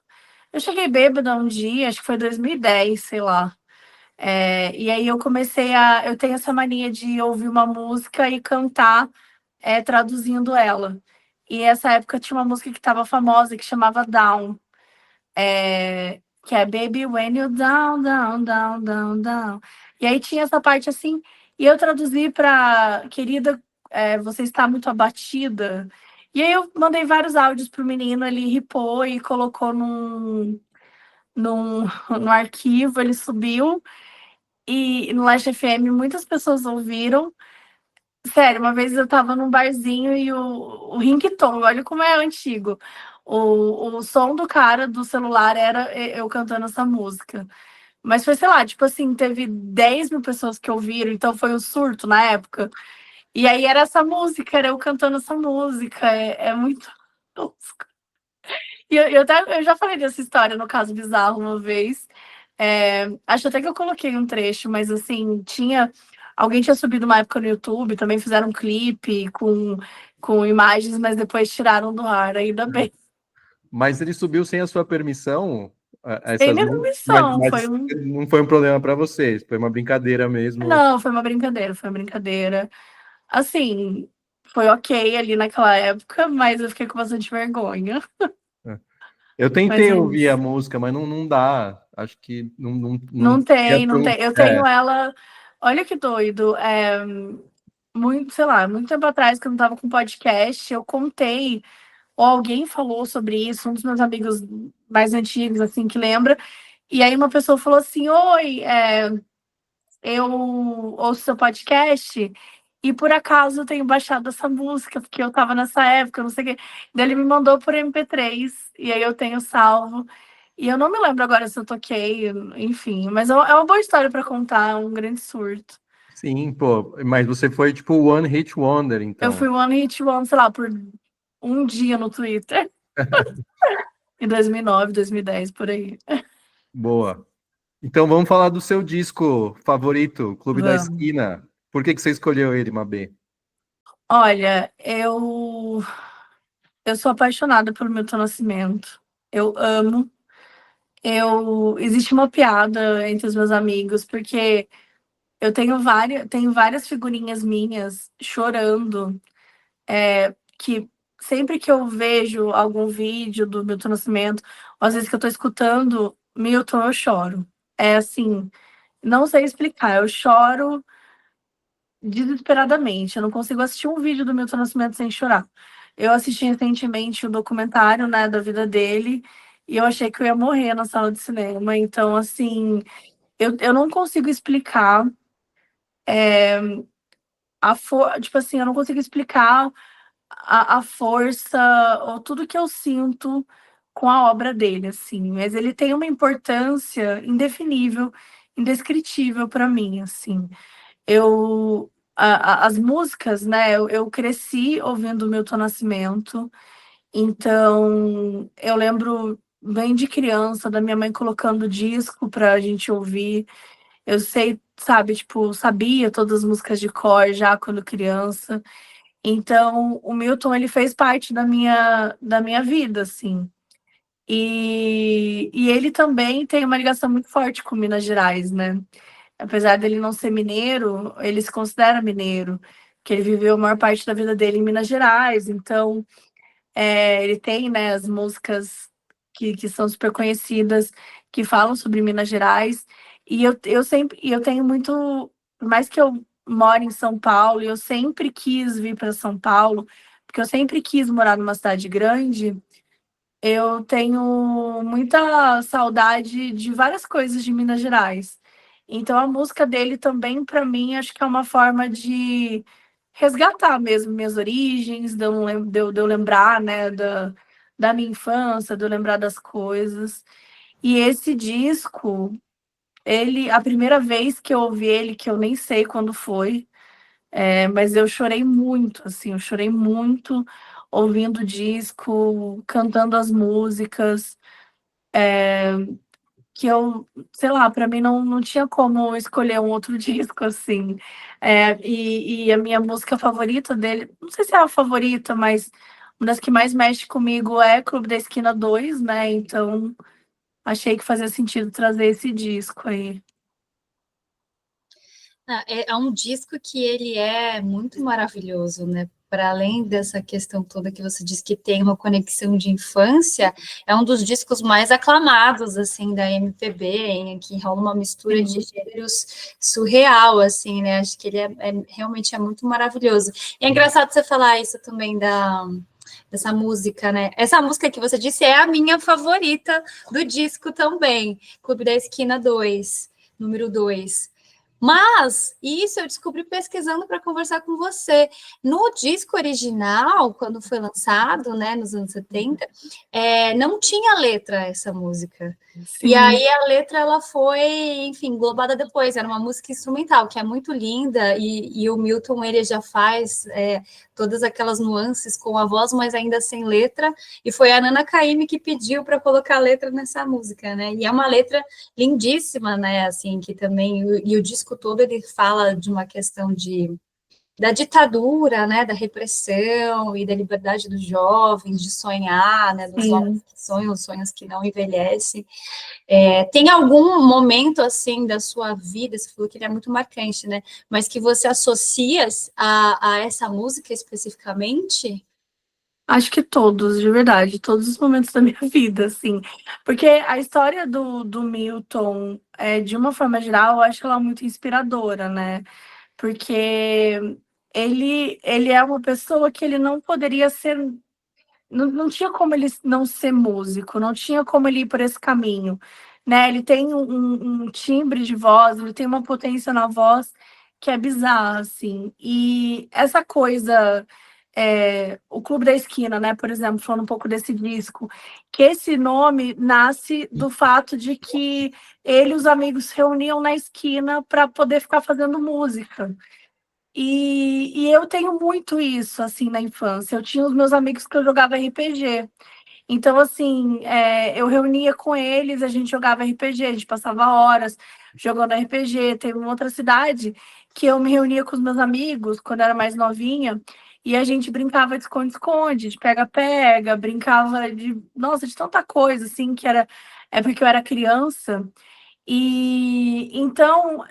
Eu cheguei bêbada um dia, acho que foi 2010, sei lá. E aí eu comecei a. Eu tenho essa mania de ouvir uma música e cantar traduzindo ela. E essa época tinha uma música que estava famosa que chamava Down, que é Baby When You Down, Down, Down, Down, Down. E aí tinha essa parte assim, e eu traduzi para Querida, você está muito abatida. E aí eu mandei vários áudios pro menino, ele ripou e colocou no arquivo, ele subiu, e no Last FM muitas pessoas ouviram. Sério, uma vez eu tava num barzinho e o ringtone, olha como é antigo. O som do cara do celular era eu cantando essa música. Mas foi, sei lá, tipo assim, teve 10 mil pessoas que ouviram, então foi um surto na época. E aí era essa música, era eu cantando essa música. É muito tosco. E eu já falei dessa história no Caso Bizarro uma vez. Acho até que eu coloquei um trecho, mas assim, alguém tinha subido uma época no YouTube, também fizeram um clipe com imagens, mas depois tiraram do ar, ainda bem. Mas ele subiu sem a sua permissão, Sem essas minha músicas, permissão, mas não foi um problema para vocês, foi uma brincadeira mesmo. Não, foi uma brincadeira, foi uma brincadeira. Assim, foi ok ali naquela época, mas eu fiquei com bastante vergonha. Eu Mas tentei é ouvir a isso. música, mas não dá. Acho que não Não é tem, não tão. tem. Eu tenho ela. Olha que doido. Muito, sei lá, muito tempo atrás, que eu não tava com podcast, eu contei, ou alguém falou sobre isso, um dos meus amigos mais antigos, assim, que lembra. E aí uma pessoa falou assim: Oi, eu ouço seu podcast e por acaso eu tenho baixado essa música, porque eu tava nessa época, não sei o quê. Daí ele me mandou por MP3, e aí eu tenho salvo. E eu não me lembro agora se eu toquei, enfim, mas é uma boa história para contar, um grande surto. Sim, pô, mas você foi tipo One Hit Wonder, Eu fui então. One Hit One, sei lá, por um dia no Twitter, em 2009, 2010, por aí. Boa. Então vamos falar do seu disco favorito, Clube da Vamos. Esquina. Por que você escolheu ele, Mabê? Olha, eu sou apaixonada pelo Milton Nascimento. Eu amo. Existe uma piada entre os meus amigos, porque eu tenho várias figurinhas minhas chorando, que sempre que eu vejo algum vídeo do Milton Nascimento, ou às vezes que eu tô escutando Milton, eu choro. É assim, não sei explicar, eu choro desesperadamente. Eu não consigo assistir um vídeo do Milton Nascimento sem chorar. Eu assisti recentemente o documentário, né, da vida dele, e eu achei que eu ia morrer na sala de cinema. Então, assim, eu não consigo explicar tipo assim, eu não consigo explicar a força ou tudo que eu sinto com a obra dele, assim. Mas ele tem uma importância indefinível, indescritível para mim, assim. As músicas, né? Eu cresci ouvindo Milton Nascimento, então eu lembro bem de criança da minha mãe colocando disco para a gente ouvir. Eu sei, sabe, tipo, sabia todas as músicas de cor já quando criança. Então, o Milton, ele fez parte da minha vida, assim. E ele também tem uma ligação muito forte com Minas Gerais, né? Apesar dele não ser mineiro, ele se considera mineiro, que ele viveu a maior parte da vida dele em Minas Gerais. Então, ele tem, né, as músicas que são super conhecidas, que falam sobre Minas Gerais. E eu tenho muito, por mais que eu moro em São Paulo, eu sempre quis vir para São Paulo, porque eu sempre quis morar numa cidade grande. Eu tenho muita saudade de várias coisas de Minas Gerais. Então a música dele também, para mim, acho que é uma forma de resgatar mesmo minhas origens, de eu lembrar, né, da minha infância, de eu lembrar das coisas. E esse disco, a primeira vez que eu ouvi ele, que eu nem sei quando foi, mas eu chorei muito, assim, eu chorei muito ouvindo o disco, cantando as músicas, que eu, sei lá, para mim não tinha como escolher um outro disco, assim. E a minha música favorita dele, não sei se é a favorita, mas uma das que mais mexe comigo é Clube da Esquina 2, né? Então achei que fazia sentido trazer esse disco aí. É um disco que ele é muito maravilhoso, né? Para além dessa questão toda que você disse que tem uma conexão de infância, é um dos discos mais aclamados, assim, da MPB, em que rola uma mistura de gêneros surreal, assim, né? Acho que ele realmente é muito maravilhoso. E é engraçado você falar isso também dessa música, né? Essa música que você disse é a minha favorita do disco também, Clube da Esquina 2, número 2. Mas isso eu descobri pesquisando para conversar com você. No disco original, quando foi lançado, né, nos anos 70, não tinha letra essa música. Sim. E aí a letra ela foi, enfim, englobada depois. Era uma música instrumental, que é muito linda, e o Milton ele já faz todas aquelas nuances com a voz, mas ainda sem letra. E foi a Nana Caymmi que pediu para colocar a letra nessa música, né? E é uma letra lindíssima, né? Assim, que também e o disco todo ele fala de uma questão de da ditadura, né, da repressão e da liberdade dos jovens de sonhar, né, dos homens que sonham, sonhos que não envelhecem. Tem algum momento, assim, da sua vida, você falou que ele é muito marcante, né, mas que você associa a essa música especificamente? Acho que todos, de verdade, todos os momentos da minha vida, assim. Porque a história do Milton, de uma forma geral, eu acho que ela é muito inspiradora, né? Porque ele é uma pessoa que ele não poderia ser. Não tinha como ele não ser músico, não tinha como ele ir por esse caminho, né? Ele tem um timbre de voz, ele tem uma potência na voz que é bizarra, assim. E essa coisa, o Clube da Esquina, né? Por exemplo, falando um pouco desse disco, que esse nome nasce do fato de que ele e os amigos se reuniam na esquina para poder ficar fazendo música. E eu tenho muito isso, assim, na infância. Eu tinha os meus amigos que eu jogava RPG. Então, assim, eu reunia com eles, a gente jogava RPG, a gente passava horas jogando RPG. Teve uma outra cidade que eu me reunia com os meus amigos quando eu era mais novinha e a gente brincava de esconde-esconde, de pega-pega, brincava de, nossa, de tanta coisa, assim, que era, porque eu era criança. E então,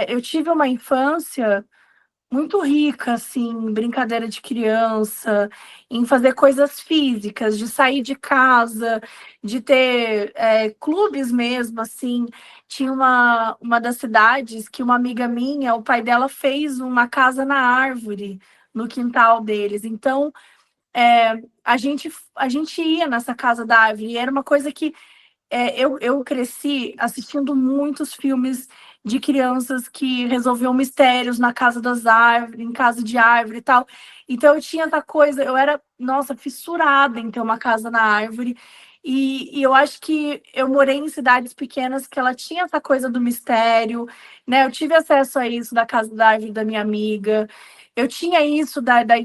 eu tive uma infância muito rica, assim, brincadeira de criança, em fazer coisas físicas, de sair de casa, de ter clubes mesmo, assim. Tinha uma das cidades que uma amiga minha, o pai dela fez uma casa na árvore, no quintal deles. Então, a gente ia nessa casa da árvore, e era uma coisa que eu cresci assistindo muitos filmes de crianças que resolviam mistérios na casa das árvores, em casa de árvore e tal. Então eu tinha essa coisa, eu era, nossa, fissurada em ter uma casa na árvore. E eu acho que eu morei em cidades pequenas que ela tinha essa coisa do mistério, né? Eu tive acesso a isso da casa da árvore da minha amiga. Eu tinha isso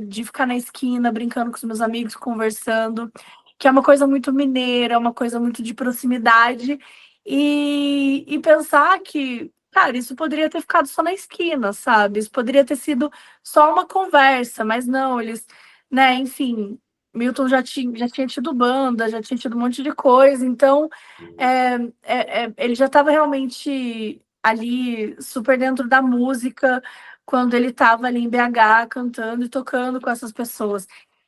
de ficar na esquina brincando com os meus amigos, conversando, que é uma coisa muito mineira, uma coisa muito de proximidade, e pensar que, cara, isso poderia ter ficado só na esquina, sabe? Isso poderia ter sido só uma conversa, mas não, eles, né, enfim, Milton já tinha tido banda, já tinha tido um monte de coisa, então ele já estava realmente ali super dentro da música quando ele estava ali em BH cantando e tocando com essas pessoas.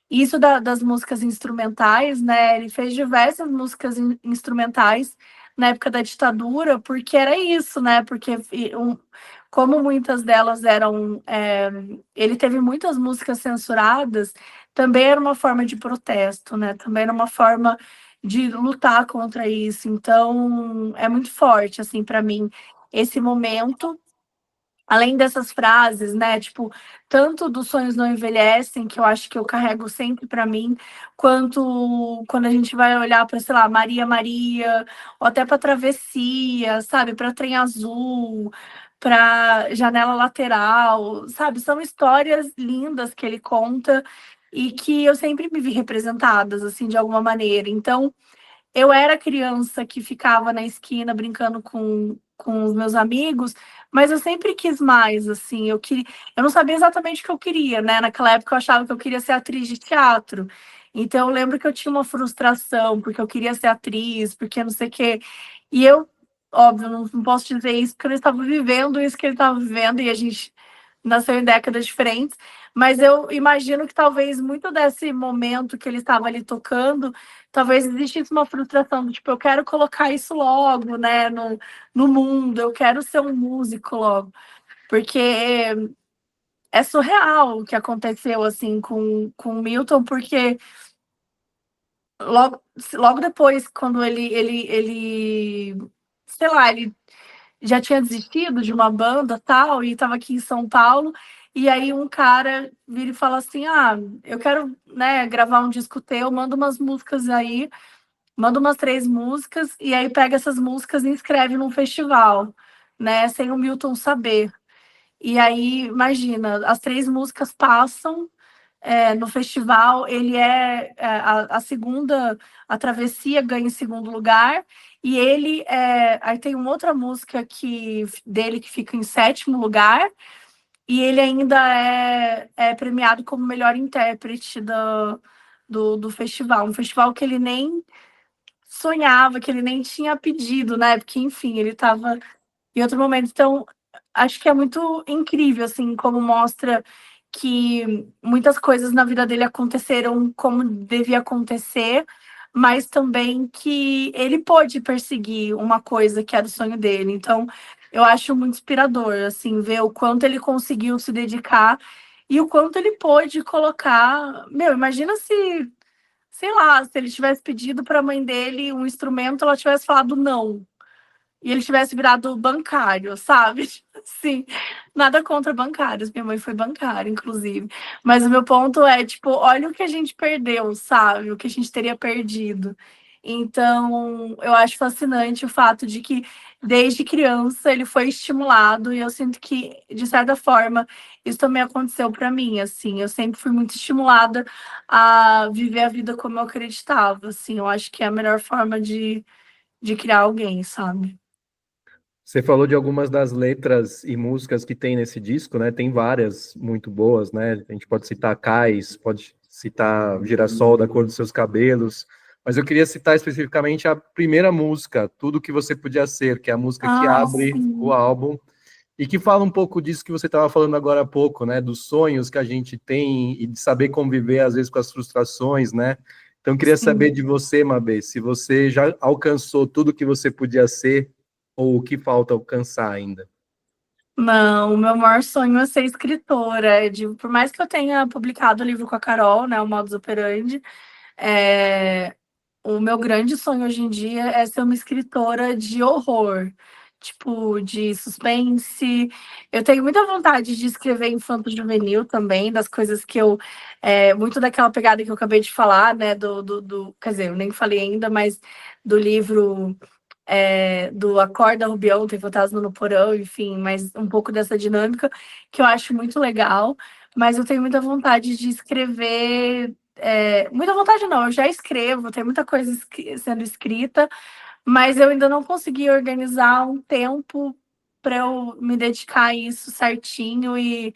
Isso das músicas instrumentais, né? Ele fez diversas músicas instrumentais na época da ditadura, porque era isso, né? Porque como muitas delas eram. Ele teve muitas músicas censuradas, também era uma forma de protesto, né? Também era uma forma de lutar contra isso. Então, é muito forte, assim, para mim, esse momento. Além dessas frases, né, tipo, tanto dos sonhos não envelhecem, que eu acho que eu carrego sempre para mim, quanto quando a gente vai olhar para, sei lá, Maria Maria, ou até para Travessia, sabe, para Trem Azul, para Janela Lateral, sabe? São histórias lindas que ele conta e que eu sempre me vi representadas, assim, de alguma maneira. Então, eu era criança que ficava na esquina brincando com os meus amigos, mas eu sempre quis mais, assim, eu não sabia exatamente o que eu queria, né? Naquela época eu achava que eu queria ser atriz de teatro. Então eu lembro que eu tinha uma frustração, porque eu queria ser atriz, porque não sei o quê. E eu, óbvio, não posso dizer isso, porque eu não estava vivendo isso que ele estava vivendo, e a gente nasceu em décadas diferentes, mas eu imagino que talvez muito desse momento que ele estava ali tocando, talvez existisse uma frustração do tipo, eu quero colocar isso logo, né, no mundo, eu quero ser um músico logo, porque é surreal o que aconteceu, assim, com o Milton, porque logo depois, quando ele, sei lá, ele já tinha desistido de uma banda tal, e estava aqui em São Paulo, e aí um cara vira e fala assim, eu quero, né, gravar um disco teu, manda umas músicas aí, manda umas 3 músicas, e aí pega essas músicas e inscreve num festival, né, sem o Milton saber. E aí, imagina, as 3 músicas passam, no festival, ele a segunda, a Travessia ganha em segundo lugar, e ele aí tem uma outra música dele que fica em sétimo lugar, e ele ainda é premiado como melhor intérprete do festival. Um festival que ele nem sonhava, que ele nem tinha pedido, né? Porque, enfim, ele estava em outro momento. Então, acho que é muito incrível, assim, como mostra que muitas coisas na vida dele aconteceram como devia acontecer, mas também que ele pôde perseguir uma coisa que era o sonho dele. Então, eu acho muito inspirador, assim, ver o quanto ele conseguiu se dedicar e o quanto ele pôde colocar. Meu, imagina se, sei lá, se ele tivesse pedido para a mãe dele um instrumento, ela tivesse falado não e ele tivesse virado bancário, sabe? Sim, nada contra bancários. Minha mãe foi bancária, inclusive. Mas o meu ponto é, tipo, olha o que a gente perdeu, sabe? O que a gente teria perdido. Então, eu acho fascinante o fato de que, desde criança, ele foi estimulado, e eu sinto que, de certa forma, isso também aconteceu para mim, assim. Eu sempre fui muito estimulada a viver a vida como eu acreditava, assim. Eu acho que é a melhor forma de criar alguém, sabe? Você falou de algumas das letras e músicas que tem nesse disco, né? Tem várias muito boas, né? A gente pode citar Cais, pode citar Girassol da Cor dos Seus Cabelos, mas eu queria citar especificamente a primeira música, Tudo Que Você Podia Ser, que é a música que Ah, abre o sim. álbum e que fala um pouco disso que você estava falando agora há pouco, né? Dos sonhos que a gente tem e de saber conviver às vezes com as frustrações, né? Então, eu queria saber Sim. de você, Mabê, se você já alcançou tudo que você podia ser ou o que falta alcançar ainda? Não, o meu maior sonho é ser escritora. Por mais que eu tenha publicado o livro com a Carol, né, o Modus Operandi, é, o meu grande sonho hoje em dia é ser uma escritora de horror, tipo, de suspense. Eu tenho muita vontade de escrever infanto-juvenil também, das coisas que eu. Muito daquela pegada que eu acabei de falar, né? Quer dizer, eu nem falei ainda, mas do livro do Acorda Rubião, Tem Fantasma no Porão, enfim, mas um pouco dessa dinâmica que eu acho muito legal. Mas eu tenho muita vontade de escrever. Muita vontade não, eu já escrevo, tem muita coisa sendo escrita, mas eu ainda não consegui organizar um tempo para eu me dedicar a isso certinho e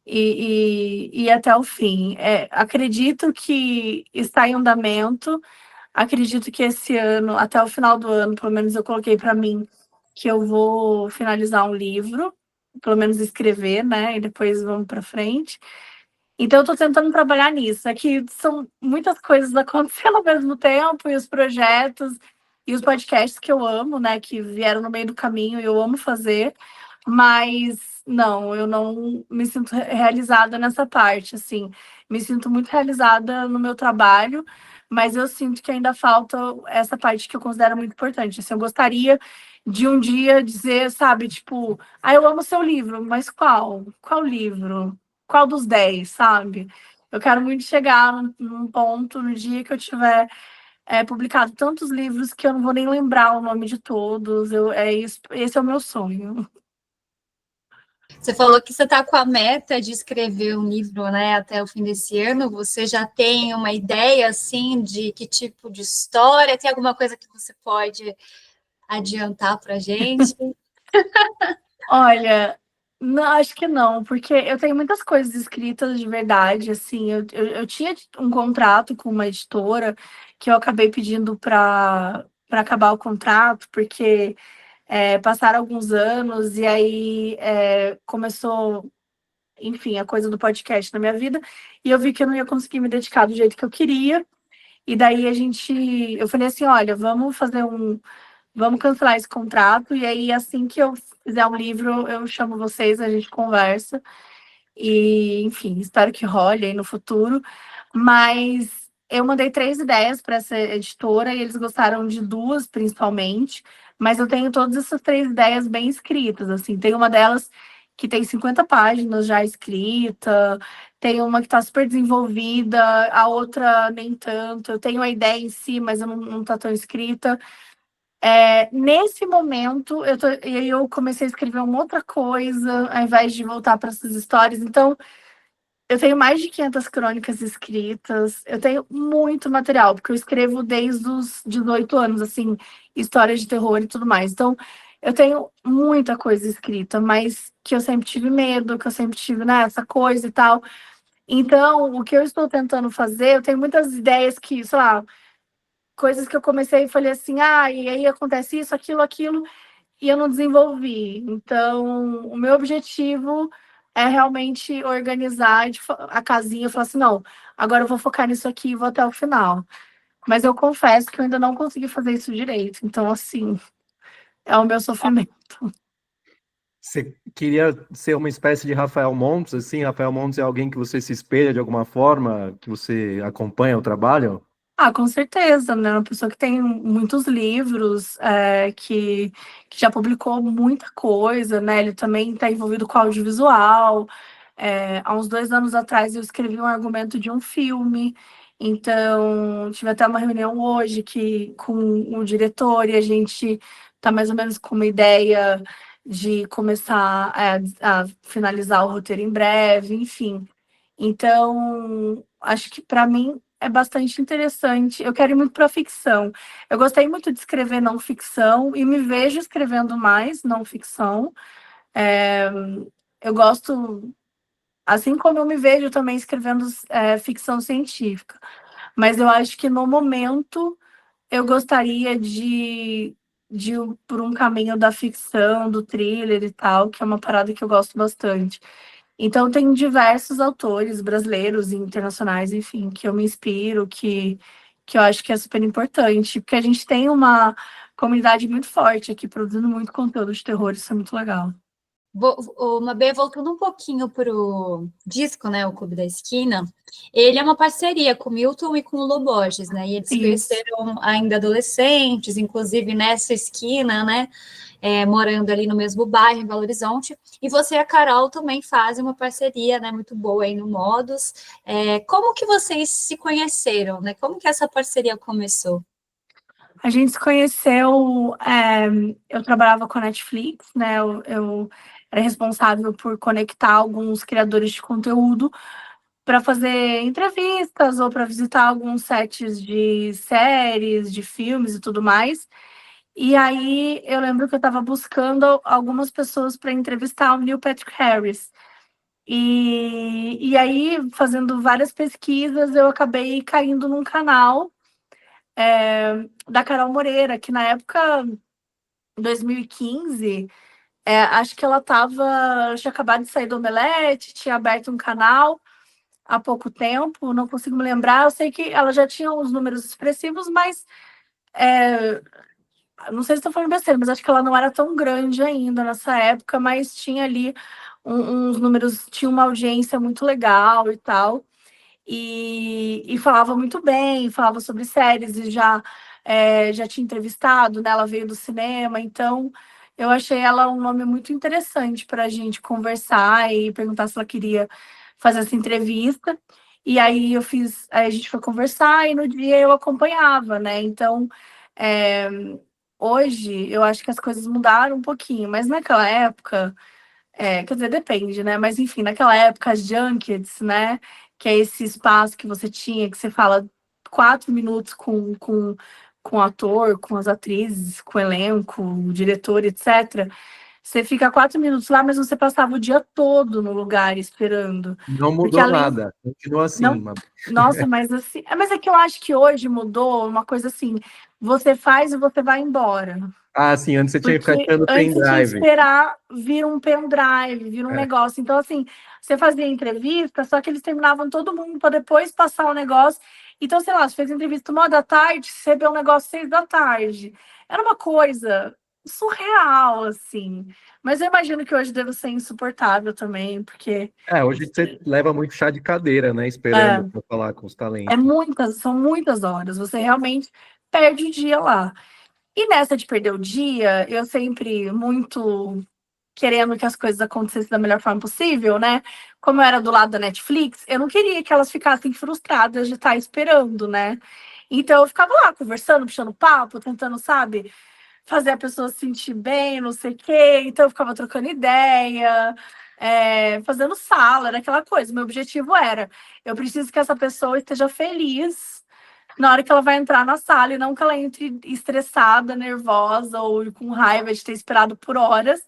ir até o fim. Acredito que está em andamento. Acredito que esse ano, até o final do ano, pelo menos eu coloquei para mim que eu vou finalizar um livro, pelo menos escrever, né? E depois vamos para frente. Então, eu estou tentando trabalhar nisso. É que são muitas coisas acontecendo ao mesmo tempo, e os projetos, e os podcasts que eu amo, né? Que vieram no meio do caminho e eu amo fazer. Mas não, eu não me sinto realizada nessa parte, assim. Me sinto muito realizada no meu trabalho, mas eu sinto que ainda falta essa parte que eu considero muito importante. Assim, eu gostaria de um dia dizer, sabe, tipo, eu amo seu livro, mas qual? Qual livro? Qual dos 10, sabe? Eu quero muito chegar num ponto, no dia que eu tiver publicado tantos livros que eu não vou nem lembrar o nome de todos. Esse é o meu sonho. Você falou que você está com a meta de escrever um livro, né, até o fim desse ano. Você já tem uma ideia, assim, de que tipo de história? Tem alguma coisa que você pode adiantar para a gente? Olha, não, acho que não, porque eu tenho muitas coisas escritas de verdade, assim, eu tinha um contrato com uma editora que eu acabei pedindo para acabar o contrato, porque passaram alguns anos e aí começou, enfim, a coisa do podcast na minha vida, e eu vi que eu não ia conseguir me dedicar do jeito que eu queria, e daí eu falei assim, olha, vamos cancelar esse contrato, e aí assim que eu fizer um livro, eu chamo vocês, a gente conversa, e enfim, espero que role aí no futuro, mas eu mandei 3 ideias para essa editora e eles gostaram de 2, principalmente, mas eu tenho todas essas 3 ideias bem escritas, assim, tem uma delas que tem 50 páginas já escrita, tem uma que está super desenvolvida, a outra nem tanto, eu tenho a ideia em si, mas não está tão escrita. Nesse momento, eu comecei a escrever uma outra coisa, ao invés de voltar para essas histórias. Então, eu tenho mais de 500 crônicas escritas, eu tenho muito material, porque eu escrevo desde os 18 anos, assim, histórias de terror e tudo mais. Então, Eu tenho muita coisa escrita, mas que eu sempre tive medo, que eu sempre tive, né, essa coisa e tal. Então, o que eu estou tentando fazer, eu tenho muitas ideias que, sei lá, coisas que eu comecei e falei assim, e aí acontece isso, aquilo, e eu não desenvolvi. Então, o meu objetivo é realmente organizar a casinha e falar assim, não, agora eu vou focar nisso aqui e vou até o final. Mas eu confesso que eu ainda não consegui fazer isso direito. Então, assim, é o meu sofrimento. Você queria ser uma espécie de Rafael Montes, assim? Rafael Montes é alguém que você se espelha de alguma forma, que você acompanha o trabalho? Com certeza, né? Uma pessoa que tem muitos livros, que já publicou muita coisa, né? Ele também está envolvido com audiovisual. Há uns 2 anos atrás eu escrevi um argumento de um filme, então tive até uma reunião hoje com o diretor e a gente está mais ou menos com uma ideia de começar a finalizar o roteiro em breve, enfim. Então, acho que para mim é bastante interessante. Eu quero ir muito para ficção. Eu gostei muito de escrever não ficção e me vejo escrevendo mais não ficção. É, eu gosto, assim como eu me vejo também escrevendo ficção científica. Mas eu acho que no momento eu gostaria de ir por um caminho da ficção, do thriller e tal, que é uma parada que eu gosto bastante. Então, tem diversos autores brasileiros e internacionais, enfim, que eu me inspiro, que eu acho que é super importante, porque a gente tem uma comunidade muito forte aqui, produzindo muito conteúdo de terror, isso é muito legal. O Mabê, voltando um pouquinho para o disco, né, o Clube da Esquina, ele é uma parceria com o Milton e com o Loborges, né, e eles se Isso. conheceram ainda adolescentes, inclusive nessa esquina, né, morando ali no mesmo bairro, em Belo Horizonte, e você e a Carol também fazem uma parceria, né, muito boa aí no Modus. Como que vocês se conheceram, né, como que essa parceria começou? A gente se conheceu, eu trabalhava com a Netflix, né, eu era responsável por conectar alguns criadores de conteúdo para fazer entrevistas ou para visitar alguns sets de séries, de filmes e tudo mais. E aí eu lembro que eu estava buscando algumas pessoas para entrevistar o Neil Patrick Harris. E aí, fazendo várias pesquisas, eu acabei caindo num canal da Carol Moreira, que na época, 2015, acho que ela tinha acabado de sair do Omelete, tinha aberto um canal há pouco tempo, não consigo me lembrar. Eu sei que ela já tinha uns números expressivos, mas não sei se estou falando besteira, mas acho que ela não era tão grande ainda nessa época, mas tinha ali uns números, tinha uma audiência muito legal e tal. E falava muito bem, falava sobre séries e já tinha entrevistado, né? Ela veio do cinema, então eu achei ela um nome muito interessante para a gente conversar e perguntar se ela queria fazer essa entrevista. E aí aí a gente foi conversar e no dia eu acompanhava, né? Então, é, hoje eu acho que as coisas mudaram um pouquinho, mas naquela época quer dizer, depende, né? Mas enfim, naquela época, as junkets, né? Que é esse espaço que você tinha, que você fala 4 minutos com o ator, com as atrizes, com o elenco, o diretor, etc. Você fica 4 minutos lá, mas você passava o dia todo no lugar esperando. Não Porque mudou além. nada, continua assim, Não, nossa, mas assim. Mas é que eu acho que hoje mudou uma coisa assim: você faz e você vai embora. Ah, sim, antes você tinha que ficar Porque tirando antes você tinha que pendrive. esperar vir um pendrive, vir um É. negócio. Então, assim, você fazia entrevista, só que eles terminavam todo mundo para depois passar o negócio. Então, sei lá, você fez entrevista 1 da tarde, você recebeu um negócio 6 da tarde. Era uma coisa surreal, assim. Mas eu imagino que hoje deve ser insuportável também, porque Hoje você leva muito chá de cadeira, né? Esperando é, para falar com os talentos. são muitas horas. Você realmente perde o dia lá. E nessa de perder o dia, eu sempre muito querendo que as coisas acontecessem da melhor forma possível, né? Como eu era do lado da Netflix, eu não queria que elas ficassem frustradas de estar esperando, né? Então eu ficava lá conversando, puxando papo, tentando, sabe, fazer a pessoa se sentir bem, não sei o quê. Então eu ficava trocando ideia, fazendo sala, era aquela coisa. Meu objetivo era, eu preciso que essa pessoa esteja feliz na hora que ela vai entrar na sala, e não que ela entre estressada, nervosa ou com raiva de ter esperado por horas.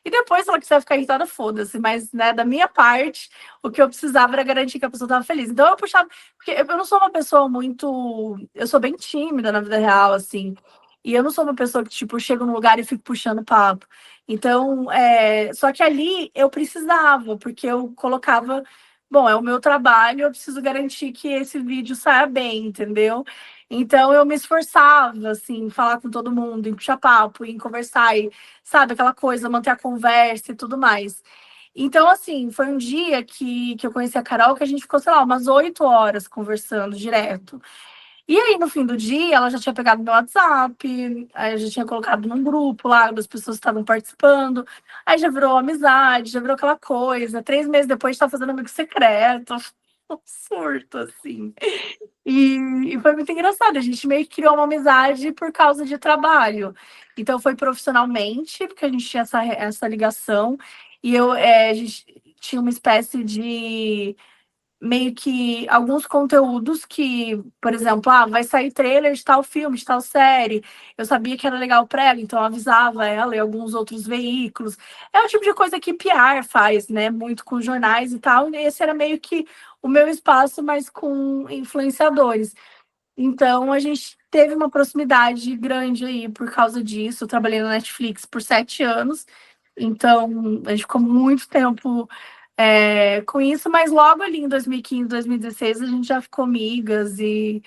E depois, se ela quiser ficar irritada, foda-se. Mas, né, da minha parte, o que eu precisava era garantir que a pessoa estava feliz. Então, eu puxava. Porque eu não sou uma pessoa muito. Eu sou bem tímida na vida real, assim. E eu não sou uma pessoa que, tipo, eu chego num lugar e fico puxando papo. Então, só que ali eu precisava, porque eu colocava. Bom, é o meu trabalho, eu preciso garantir que esse vídeo saia bem, entendeu? Então eu me esforçava, assim, em falar com todo mundo, em puxar papo, em conversar, e, sabe, aquela coisa, manter a conversa e tudo mais. Então, assim, foi um dia que eu conheci a Carol, que a gente ficou, sei lá, umas 8 horas conversando direto. E aí, no fim do dia, ela já tinha pegado meu WhatsApp, aí já tinha colocado num grupo lá, das pessoas que estavam participando, aí já virou amizade, já virou aquela coisa. 3 meses depois, estava fazendo amigo secreto, um surto, assim. E foi muito engraçado, a gente meio que criou uma amizade por causa de trabalho. Então, foi profissionalmente, porque a gente tinha essa ligação, e a gente tinha uma espécie de meio que alguns conteúdos que, por exemplo, vai sair trailer de tal filme, de tal série. Eu sabia que era legal para ela, então eu avisava ela e alguns outros veículos. É o tipo de coisa que PR faz, né? Muito com jornais e tal. E esse era meio que o meu espaço, mas com influenciadores. Então a gente teve uma proximidade grande aí por causa disso. Eu trabalhei na Netflix por 7 anos, então a gente ficou muito tempo com isso, mas logo ali em 2015, 2016, a gente já ficou amigas e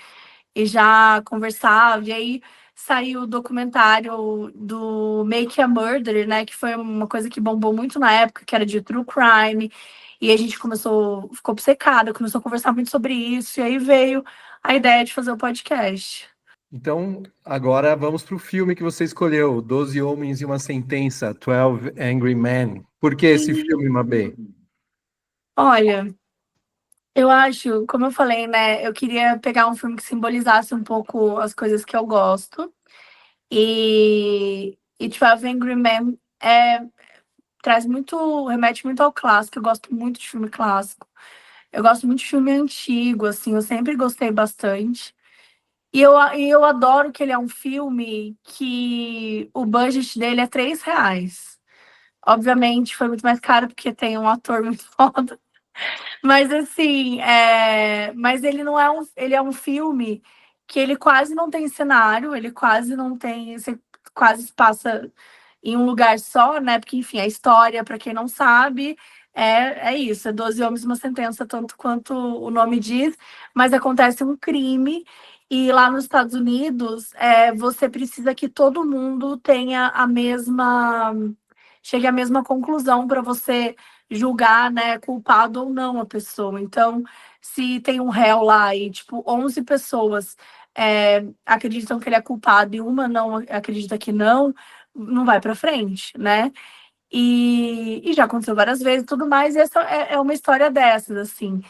já conversava. E aí saiu o documentário do Make a Murder, né? Que foi uma coisa que bombou muito na época, que era de true crime. E a gente ficou obcecada, começou a conversar muito sobre isso. E aí veio a ideia de fazer o podcast. Então, agora vamos para o filme que você escolheu, 12 Homens e uma Sentença, 12 Angry Men. Por que esse filme, Mabê? Olha, eu acho, como eu falei, né? Eu queria pegar um filme que simbolizasse um pouco as coisas que eu gosto. E 12 Angry Men remete muito ao clássico. Eu gosto muito de filme clássico. Eu gosto muito de filme antigo, assim, eu sempre gostei bastante. E eu adoro que ele é um filme que o budget dele é R$ 3. Obviamente foi muito mais caro porque tem um ator muito foda. Mas assim, mas ele não é ele é um filme que ele quase não tem cenário, ele quase não tem, você quase passa em um lugar só, né? Porque, enfim, a história, para quem não sabe, é isso, é 12 homens e uma sentença, tanto quanto o nome diz, mas acontece um crime, e lá nos Estados Unidos, você precisa que todo mundo tenha chegue à mesma conclusão para você julgar, né, culpado ou não a pessoa. Então, se tem um réu lá e, tipo, 11 pessoas acreditam que ele é culpado e uma não acredita que não vai para frente, né? E já aconteceu várias vezes e tudo mais, e essa é uma história dessas, assim.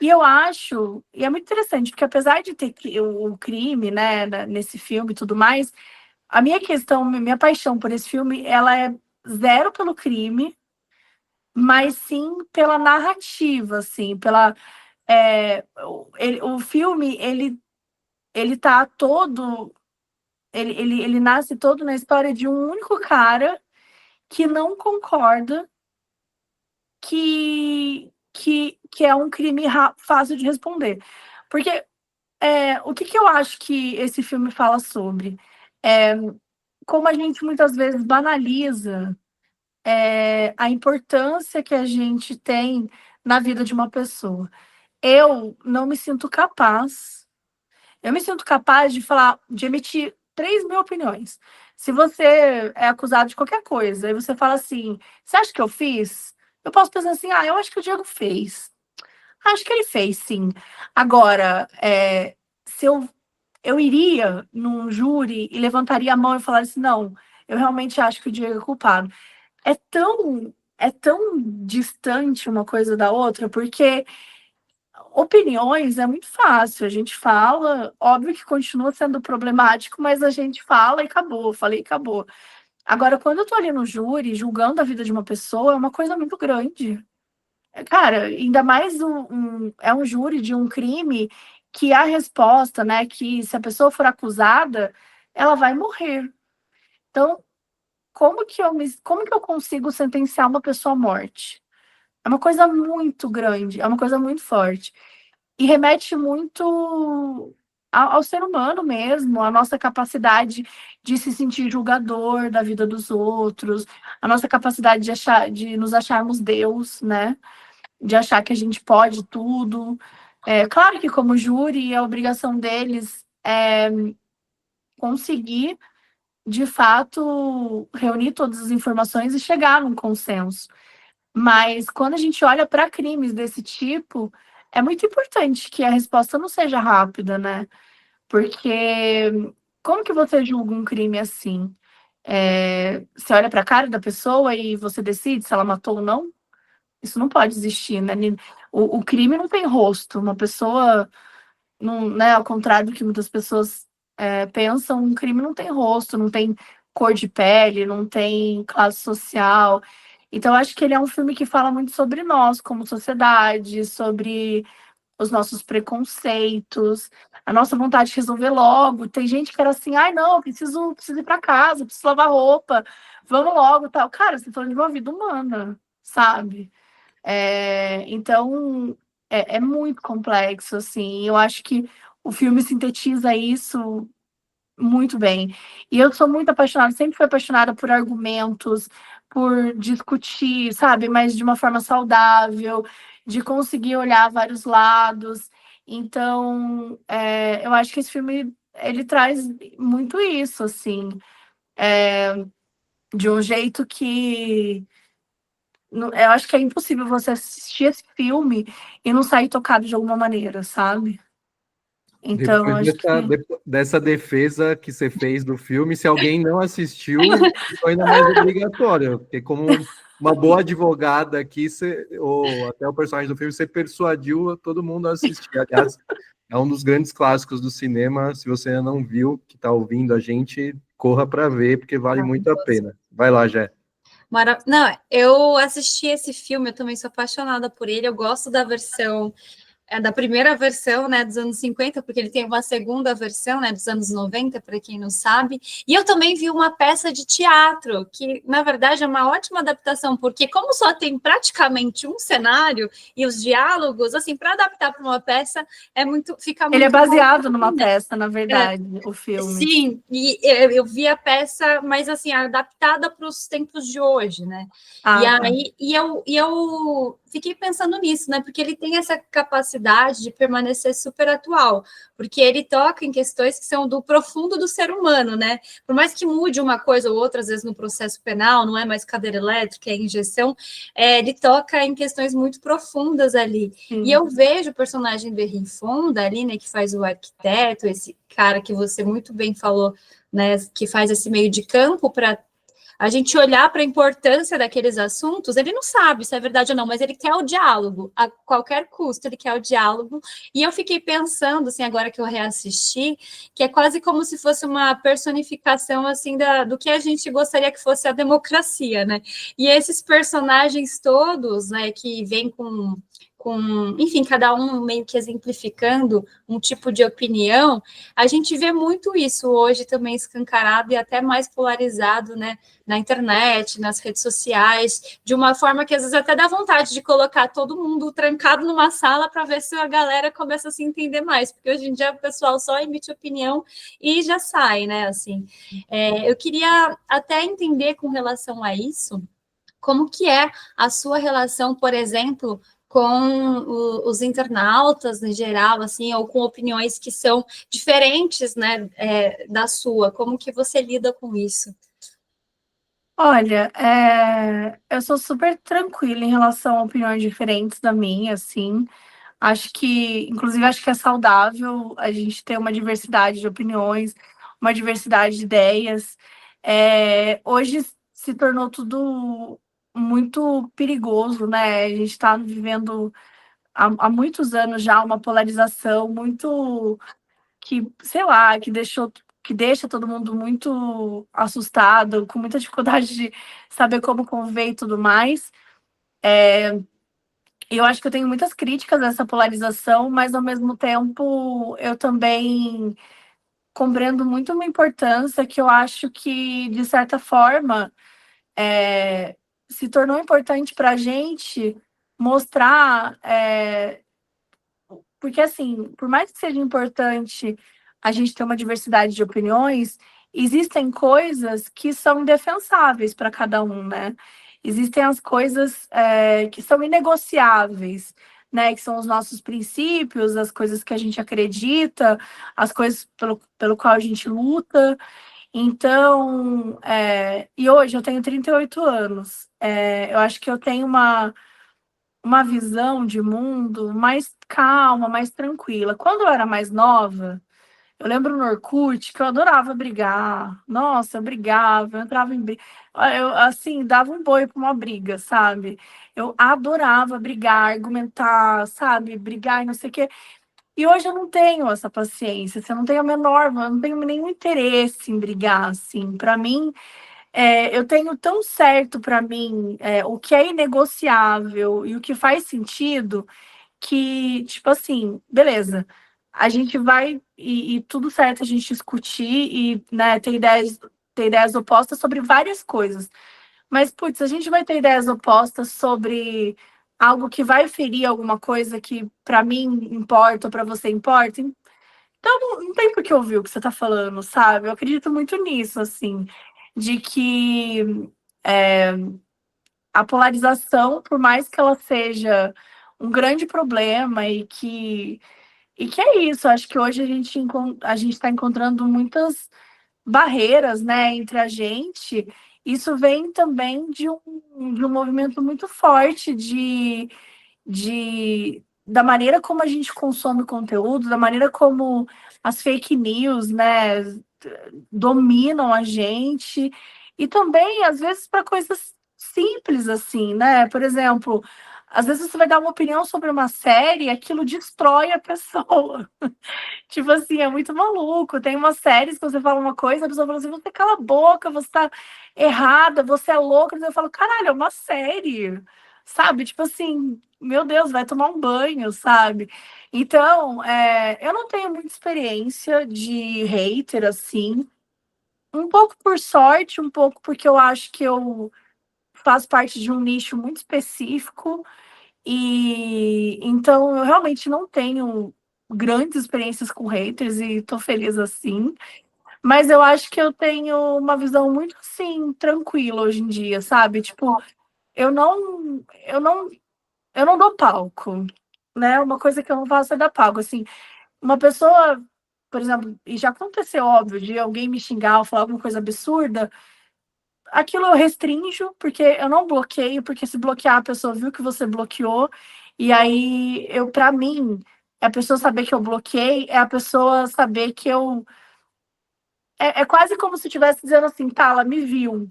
E eu acho, e é muito interessante, porque apesar de ter o crime, né, nesse filme e tudo mais, a minha questão, minha paixão por esse filme, ela é zero pelo crime, mas sim pela narrativa, assim, o filme, ele tá todo, ele nasce todo na história de um único cara que não concorda que é um crime fácil de responder. Porque o que eu acho que esse filme fala sobre? É, como a gente muitas vezes banaliza a importância que a gente tem na vida de uma pessoa. Eu não me sinto capaz. Eu me sinto capaz de falar, de emitir 3.000 opiniões. Se você é acusado de qualquer coisa e você fala assim, você acha que eu fiz? Eu posso pensar assim, eu acho que o Diego fez. Acho que ele fez, sim. Agora, se eu iria num júri e levantaria a mão e falaria assim, não, eu realmente acho que o Diego é culpado. É tão distante uma coisa da outra, porque opiniões é muito fácil. A gente fala, óbvio que continua sendo problemático, mas a gente fala e acabou, falei e acabou. Agora, quando eu tô ali no júri, julgando a vida de uma pessoa, é uma coisa muito grande. Cara, ainda mais é um júri de um crime que a resposta, né, que se a pessoa for acusada, ela vai morrer. Então, como que eu consigo sentenciar uma pessoa à morte? É uma coisa muito grande, é uma coisa muito forte. E remete muito ao ser humano mesmo, a nossa capacidade de se sentir julgador da vida dos outros, a nossa capacidade de nos acharmos Deus, né? De achar que a gente pode tudo. Claro que, como júri, a obrigação deles é conseguir, de fato, reunir todas as informações e chegar num consenso. Mas quando a gente olha para crimes desse tipo, é muito importante que a resposta não seja rápida, né? Porque como que você julga um crime assim? Você olha para a cara da pessoa e você decide se ela matou ou não? Isso não pode existir, né? O crime não tem rosto. Uma pessoa, não, né, ao contrário do que muitas pessoas pensam, um crime não tem rosto, não tem cor de pele, não tem classe social. Então, acho que ele é um filme que fala muito sobre nós como sociedade, sobre os nossos preconceitos, a nossa vontade de resolver logo. Tem gente que era assim, ai, não, preciso ir para casa, preciso lavar roupa, vamos logo, tal. Cara, você está falando de uma vida humana, sabe? Então, é muito complexo, assim. Eu acho que o filme sintetiza isso muito bem. E eu sou muito apaixonada, sempre fui apaixonada por argumentos, por discutir, sabe, mas de uma forma saudável, de conseguir olhar vários lados. Então, eu acho que esse filme ele traz muito isso, assim, de um jeito que eu acho que é impossível você assistir esse filme e não sair tocado de alguma maneira, sabe? Então, eu Depois acho que dessa defesa que você fez do filme, se alguém não assistiu, ficou ainda mais obrigatório, porque como uma boa advogada aqui, ou até o personagem do filme, você persuadiu todo mundo a assistir. Aliás, é um dos grandes clássicos do cinema. Se você ainda não viu, que está ouvindo a gente, corra para ver, porque vale muito a pena. Vai lá, Jé. Não, eu assisti esse filme, eu também sou apaixonada por ele, eu gosto da versão da primeira versão, né, dos anos 50, porque ele tem uma segunda versão, né, dos anos 90, para quem não sabe. E eu também vi uma peça de teatro, que na verdade é uma ótima adaptação, porque como só tem praticamente um cenário e os diálogos, assim, para adaptar para uma peça fica muito ele é baseado bom, numa né? peça, na verdade, o filme. Sim, e eu vi a peça, mas assim, adaptada para os tempos de hoje, né? E Tá. aí, eu fiquei pensando nisso, né? Porque ele tem essa capacidade de permanecer super atual, porque ele toca em questões que são do profundo do ser humano, né? Por mais que mude uma coisa ou outra, às vezes no processo penal, não é mais cadeira elétrica, é injeção, ele toca em questões muito profundas ali. Sim. E eu vejo o personagem do Henry Fonda ali, né? Que faz o arquiteto, esse cara que você muito bem falou, né? Que faz esse meio de campo para a gente olhar para a importância daqueles assuntos. Ele não sabe se é verdade ou não, mas ele quer o diálogo, a qualquer custo, ele quer o diálogo. E eu fiquei pensando, assim, agora que eu reassisti, que é quase como se fosse uma personificação, assim, do que a gente gostaria que fosse a democracia, né? E esses personagens todos, né, que vêm enfim, cada um meio que exemplificando um tipo de opinião, a gente vê muito isso hoje também escancarado e até mais polarizado, né, na internet, nas redes sociais, de uma forma que às vezes até dá vontade de colocar todo mundo trancado numa sala para ver se a galera começa a se entender mais, porque hoje em dia o pessoal só emite opinião e já sai, né, assim. Eu queria até entender com relação a isso, como que é a sua relação, por exemplo, com os internautas em geral, assim, ou com opiniões que são diferentes, né, da sua. Como que você lida com isso? Olha, eu sou super tranquila em relação a opiniões diferentes da minha, assim. Inclusive, acho que é saudável a gente ter uma diversidade de opiniões, uma diversidade de ideias. Hoje se tornou tudo muito perigoso, né? A gente está vivendo há muitos anos já uma polarização muito que, sei lá, que deixa todo mundo muito assustado, com muita dificuldade de saber como conviver e tudo mais. E eu acho que eu tenho muitas críticas a essa polarização, mas ao mesmo tempo eu também compreendo muito uma importância que eu acho que, de certa forma, se tornou importante para a gente mostrar, porque assim, por mais que seja importante a gente ter uma diversidade de opiniões, existem coisas que são indefensáveis para cada um, né? Existem as coisas que são inegociáveis, né? Que são os nossos princípios, as coisas que a gente acredita, as coisas pelo qual a gente luta. Então, e hoje eu tenho 38 anos. Eu acho que eu tenho uma visão de mundo mais calma, mais tranquila. Quando eu era mais nova, eu lembro no Orkut que eu adorava brigar. Nossa, eu brigava, eu entrava em briga. Eu, assim, dava um boi para uma briga, sabe? Eu adorava brigar, argumentar, sabe? Brigar e não sei o quê. E hoje eu não tenho essa paciência, assim, eu não tenho a menor, eu não tenho nenhum interesse em brigar, assim. Para mim, eu tenho tão certo para mim o que é inegociável e o que faz sentido que, tipo assim, beleza, a gente vai e tudo certo a gente discutir e, né, ter ideias opostas sobre várias coisas. Mas, putz, a gente vai ter ideias opostas sobre algo que vai ferir alguma coisa que para mim importa ou para você importa. Então, não tem por que ouvir o que você está falando, sabe? Eu acredito muito nisso, assim, de que é, a polarização, por mais que ela seja um grande problema e que é isso, acho que hoje a gente está encontrando muitas barreiras, né, entre a gente. Isso vem também de um movimento muito forte da maneira como a gente consome conteúdo, da maneira como as fake news, né, dominam a gente, e também, às vezes, para coisas simples, assim, né? Por exemplo, às vezes você vai dar uma opinião sobre uma série e aquilo destrói a pessoa. Tipo assim, é muito maluco. Tem umas séries que você fala uma coisa, a pessoa fala assim, você cala a boca, você tá errada, você é louca. Eu falo, caralho, é uma série, sabe? Tipo assim, meu Deus, vai tomar um banho, sabe? Então, eu não tenho muita experiência de hater, assim. Um pouco por sorte, um pouco porque eu acho que eu faço parte de um nicho muito específico. E então eu realmente não tenho grandes experiências com haters e tô feliz assim. Mas eu acho que eu tenho uma visão muito assim tranquila hoje em dia, sabe? Tipo, eu não dou palco, né? Uma coisa que eu não faço é dar palco, assim. Uma pessoa, por exemplo, e já aconteceu, óbvio, de alguém me xingar ou falar alguma coisa absurda, aquilo eu restringo, porque eu não bloqueio, porque se bloquear a pessoa viu que você bloqueou, e aí para mim, a pessoa saber que eu bloqueei, é a pessoa saber que eu. É quase como se estivesse dizendo assim, tá, ela me viu.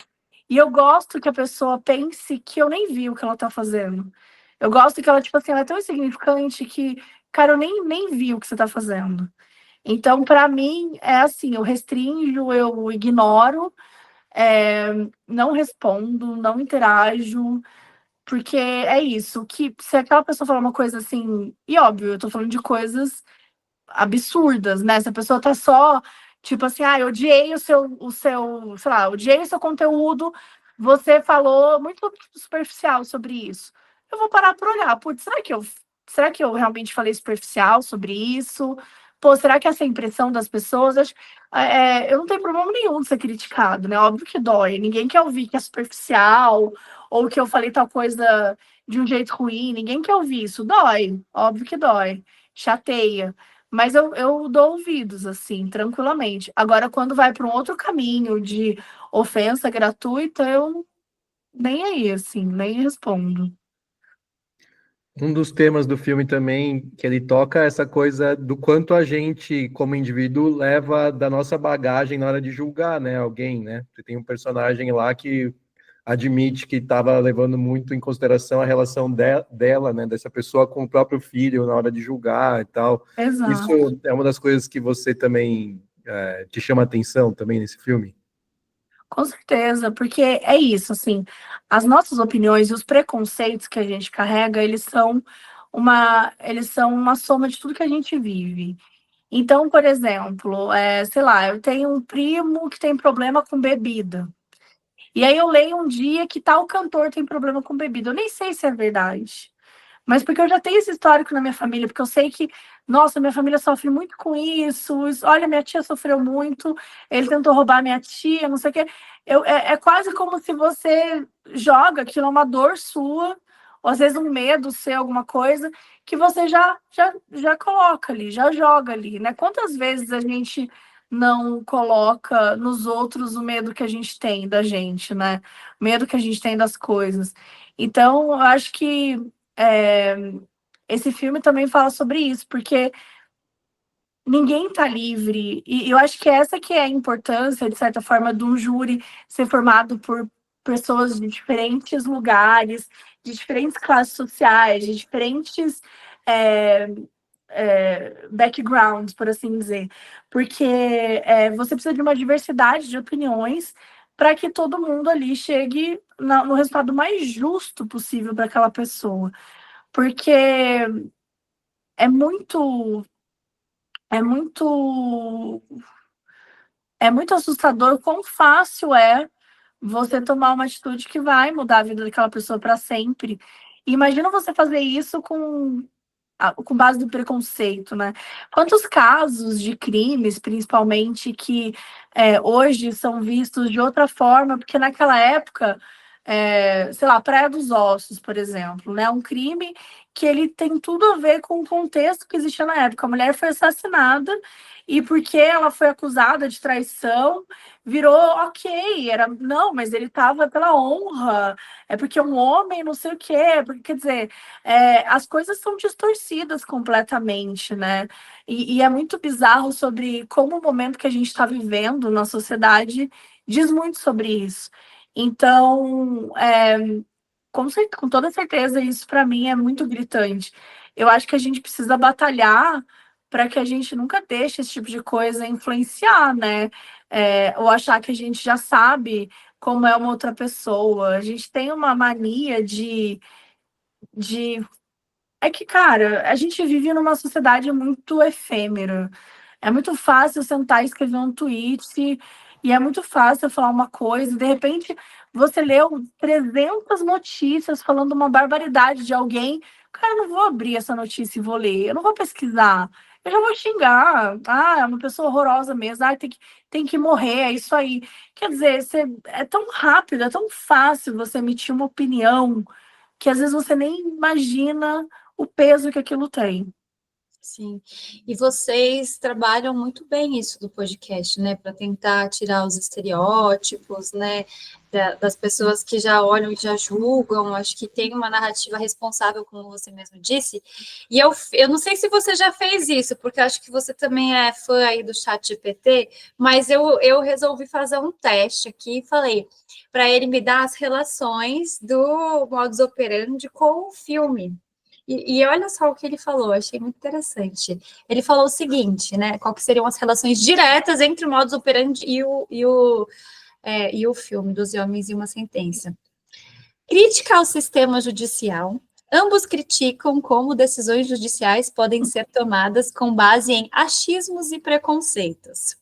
E eu gosto que a pessoa pense que eu nem vi o que ela tá fazendo. Eu gosto que ela, tipo assim, ela é tão insignificante que, cara, eu nem vi o que você tá fazendo. Então, para mim, é assim, eu restringo, eu ignoro, é, não respondo, não interajo, porque é isso, que se aquela pessoa falar uma coisa assim, e óbvio, eu tô falando de coisas absurdas, né? Se a pessoa tá só, tipo assim, ah, eu odiei sei lá, odiei o seu conteúdo, você falou muito superficial sobre isso. Eu vou parar por olhar, putz, será que eu realmente falei superficial sobre isso? Pô, será que essa é a impressão das pessoas? Eu não tenho problema nenhum de ser criticado, né? Óbvio que dói. Ninguém quer ouvir que é superficial ou que eu falei tal coisa de um jeito ruim. Ninguém quer ouvir isso. Dói, óbvio que dói. Chateia. Mas eu dou ouvidos, assim, tranquilamente. Agora, quando vai para um outro caminho de ofensa gratuita, eu nem aí, assim, nem respondo. Um dos temas do filme também que ele toca é essa coisa do quanto a gente, como indivíduo, leva da nossa bagagem na hora de julgar, né, alguém, né? Você tem um personagem lá que admite que estava levando muito em consideração a relação dela, né, dessa pessoa com o próprio filho na hora de julgar e tal. Isso Exato. é uma das coisas que você também te chama atenção também nesse filme? Com certeza, porque é isso, assim, as nossas opiniões e os preconceitos que a gente carrega, eles são uma soma de tudo que a gente vive. Então, por exemplo, sei lá, eu tenho um primo que tem problema com bebida. E aí eu leio um dia que tal cantor tem problema com bebida. Eu nem sei se é verdade. Mas porque eu já tenho esse histórico na minha família, porque eu sei que, nossa, minha família sofre muito com isso. Olha, minha tia sofreu muito, ele tentou roubar minha tia, não sei o quê. É quase como se você joga aquilo, é uma dor sua, ou às vezes um medo ser alguma coisa, que você já coloca ali, já joga ali, né? Quantas vezes a gente não coloca nos outros o medo que a gente tem da gente, né? O medo que a gente tem das coisas. Então, eu acho que é, esse filme também fala sobre isso, porque ninguém está livre, e eu acho que essa que é a importância, de certa forma, de um júri ser formado por pessoas de diferentes lugares, de diferentes classes sociais, de diferentes é, backgrounds, por assim dizer, porque você precisa de uma diversidade de opiniões para que todo mundo ali chegue no resultado mais justo possível para aquela pessoa. Porque é muito, é muito, é muito assustador quão fácil é você tomar uma atitude que vai mudar a vida daquela pessoa para sempre. E imagina você fazer isso com base no preconceito, né? Quantos casos de crimes, principalmente, que hoje são vistos de outra forma, porque naquela época, sei lá, Praia dos Ossos, por exemplo, né? Um crime que ele tem tudo a ver com o contexto que existia na época. A mulher foi assassinada e porque ela foi acusada de traição, virou ok, era não, mas ele estava pela honra, é porque um homem não sei o quê, porque quer dizer, as coisas são distorcidas completamente, né? E é muito bizarro sobre como o momento que a gente está vivendo na sociedade diz muito sobre isso. Então, com toda certeza, isso para mim é muito gritante. Eu acho que a gente precisa batalhar para que a gente nunca deixe esse tipo de coisa influenciar, né? Ou achar que a gente já sabe como é uma outra pessoa. A gente tem uma mania de é que, cara, a gente vive numa sociedade muito efêmera. É muito fácil sentar e escrever um tweet, e é muito fácil eu falar uma coisa, e de repente você leu 300 notícias falando uma barbaridade de alguém. Cara, eu não vou abrir essa notícia e vou ler, eu não vou pesquisar, eu já vou xingar. Ah, é uma pessoa horrorosa mesmo, ah, tem que morrer, é isso aí. Quer dizer, é tão rápido, é tão fácil você emitir uma opinião que às vezes você nem imagina o peso que aquilo tem. Sim, e vocês trabalham muito bem isso do podcast, né, para tentar tirar os estereótipos, né, das pessoas que já olham e já julgam, acho que tem uma narrativa responsável, como você mesmo disse, e eu não sei se você já fez isso, porque acho que você também é fã aí do ChatGPT, mas eu resolvi fazer um teste aqui e falei para ele me dar as relações do modus operandi com o filme. E olha só o que ele falou, achei muito interessante. Ele falou o seguinte, né? Qual que seriam as relações diretas entre o modus operandi e o filme, 12 Homens e uma Sentença. Crítica ao sistema judicial. Ambos criticam como decisões judiciais podem ser tomadas com base em achismos e preconceitos.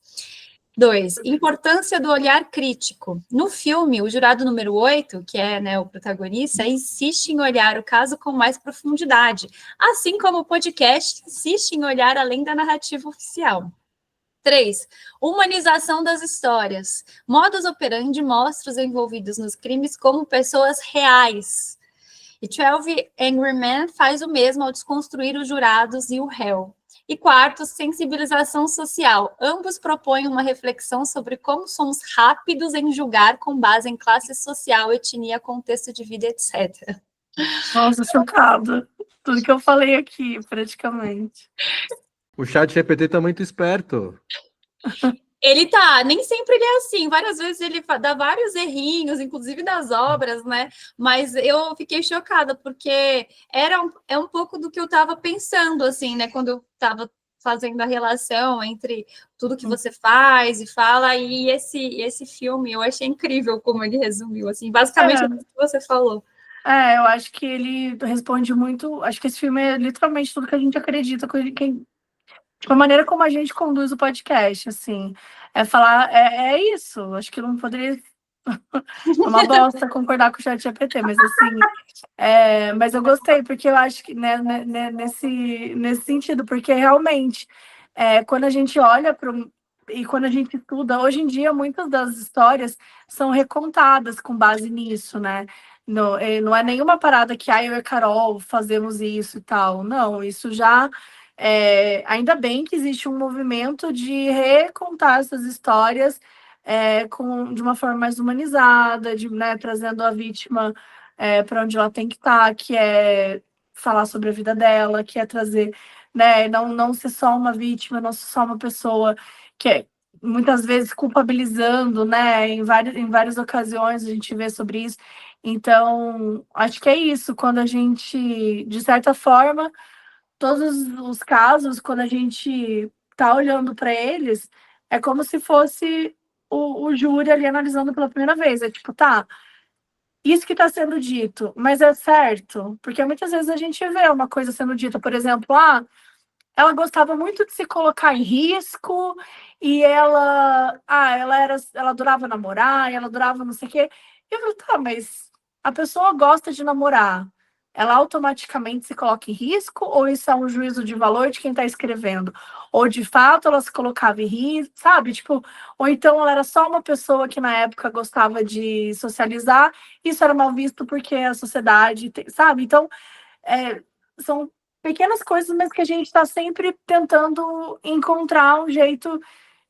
2. Importância do olhar crítico. No filme, o jurado número 8, que é, né, o protagonista, insiste em olhar o caso com mais profundidade, assim como o podcast insiste em olhar além da narrativa oficial. 3. Humanização das histórias. Modus operandi mostra os envolvidos nos crimes como pessoas reais. E 12 Angry Men faz o mesmo ao desconstruir os jurados e o réu. E 4, sensibilização social. Ambos propõem uma reflexão sobre como somos rápidos em julgar com base em classe social, etnia, contexto de vida, etc. Nossa, chocada. Tudo que eu falei aqui, praticamente. O chat GPT tá muito esperto. Ele tá, nem sempre ele é assim, várias vezes ele dá vários errinhos, inclusive das obras, né? Mas eu fiquei chocada, porque é um pouco do que eu estava pensando, assim, né? Quando eu estava fazendo a relação entre tudo que você faz e fala, e esse filme, eu achei incrível como ele resumiu, assim, basicamente o que você falou. Eu acho que ele responde muito. Acho que esse filme é literalmente tudo que a gente acredita, tipo, a maneira como a gente conduz o podcast, assim. É isso. Acho que eu não poderia. É uma bosta concordar com o ChatGPT, mas assim. Mas eu gostei, porque eu acho que nesse sentido, porque realmente, quando a gente olha para e quando a gente estuda, hoje em dia, muitas das histórias são recontadas com base nisso, né? Não é nenhuma parada que eu e a Carol fazemos isso e tal. Não, isso já. Ainda bem que existe um movimento de recontar essas histórias de uma forma mais humanizada, né, trazendo a vítima para onde ela tem que estar, que é falar sobre a vida dela, que é trazer, né, não ser só uma vítima, não ser só uma pessoa que muitas vezes culpabilizando, né, em várias ocasiões a gente vê sobre isso. Então, acho que é isso, quando a gente, de certa forma, todos os casos, quando a gente está olhando para eles, é como se fosse o júri ali analisando pela primeira vez. É tipo, tá, isso que está sendo dito, mas é certo? Porque muitas vezes a gente vê uma coisa sendo dita, por exemplo, ela gostava muito de se colocar em risco e ela adorava namorar, e ela adorava não sei o quê. E eu falei, tá, mas a pessoa gosta de namorar, ela automaticamente se coloca em risco ou isso é um juízo de valor de quem está escrevendo? Ou de fato ela se colocava em risco, sabe? Tipo, ou então ela era só uma pessoa que na época gostava de socializar, isso era mal visto porque a sociedade, sabe? Então, são pequenas coisas, mas que a gente está sempre tentando encontrar um jeito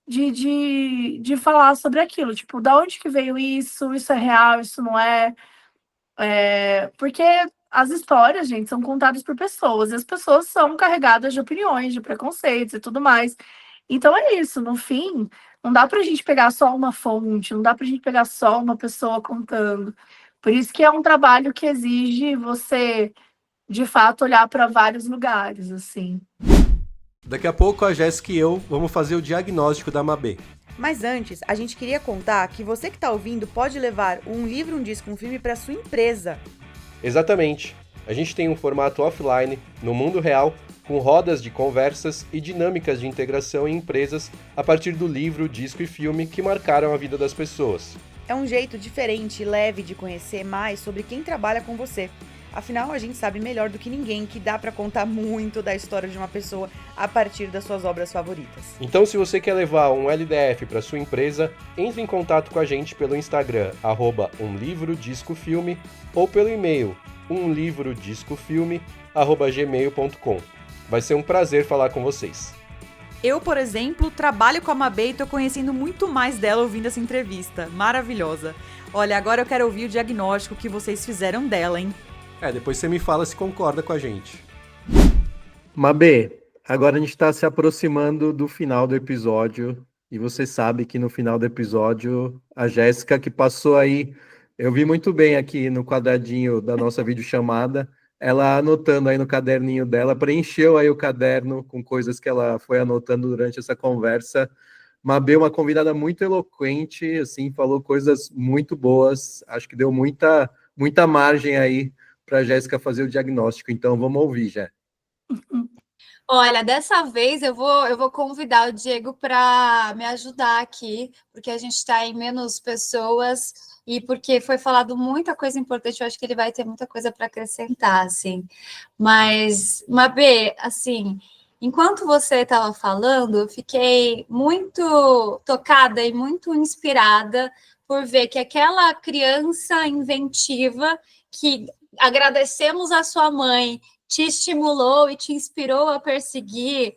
de falar sobre aquilo. Tipo, da onde que veio isso? Isso é real? Isso não é? Porque as histórias, gente, são contadas por pessoas. E as pessoas são carregadas de opiniões, de preconceitos e tudo mais. Então é isso. No fim, não dá pra gente pegar só uma fonte. Não dá pra gente pegar só uma pessoa contando. Por isso que é um trabalho que exige você de fato olhar para vários lugares, assim. Daqui a pouco a Jéssica e eu vamos fazer o diagnóstico da Mabê. Mas antes, a gente queria contar que você que está ouvindo pode levar um livro, um disco, um filme para sua empresa. Exatamente. A gente tem um formato offline, no mundo real, com rodas de conversas e dinâmicas de integração em empresas a partir do livro, disco e filme que marcaram a vida das pessoas. É um jeito diferente e leve de conhecer mais sobre quem trabalha com você. Afinal, a gente sabe melhor do que ninguém que dá para contar muito da história de uma pessoa a partir das suas obras favoritas. Então, se você quer levar um LDF para sua empresa, entre em contato com a gente pelo Instagram, @umlivrodiscofilme, ou pelo e-mail, umlivrodiscofilme@gmail.com. Vai ser um prazer falar com vocês. Eu, por exemplo, trabalho com a Mabê e tô conhecendo muito mais dela ouvindo essa entrevista. Maravilhosa. Olha, agora eu quero ouvir o diagnóstico que vocês fizeram dela, hein? Depois você me fala se concorda com a gente. Mabê, agora a gente está se aproximando do final do episódio e você sabe que no final do episódio a Jéssica que passou aí, eu vi muito bem aqui no quadradinho da nossa videochamada, ela anotando aí no caderninho dela, preencheu aí o caderno com coisas que ela foi anotando durante essa conversa. Mabê, uma convidada muito eloquente, assim, falou coisas muito boas, acho que deu muita margem aí para a Jéssica fazer o diagnóstico. Então, vamos ouvir, já. Olha, dessa vez eu vou convidar o Diego para me ajudar aqui, porque a gente está em menos pessoas e porque foi falado muita coisa importante, eu acho que ele vai ter muita coisa para acrescentar, assim. Mas, Mabê, assim, enquanto você estava falando, eu fiquei muito tocada e muito inspirada por ver que aquela criança inventiva que agradecemos a sua mãe, te estimulou e te inspirou a perseguir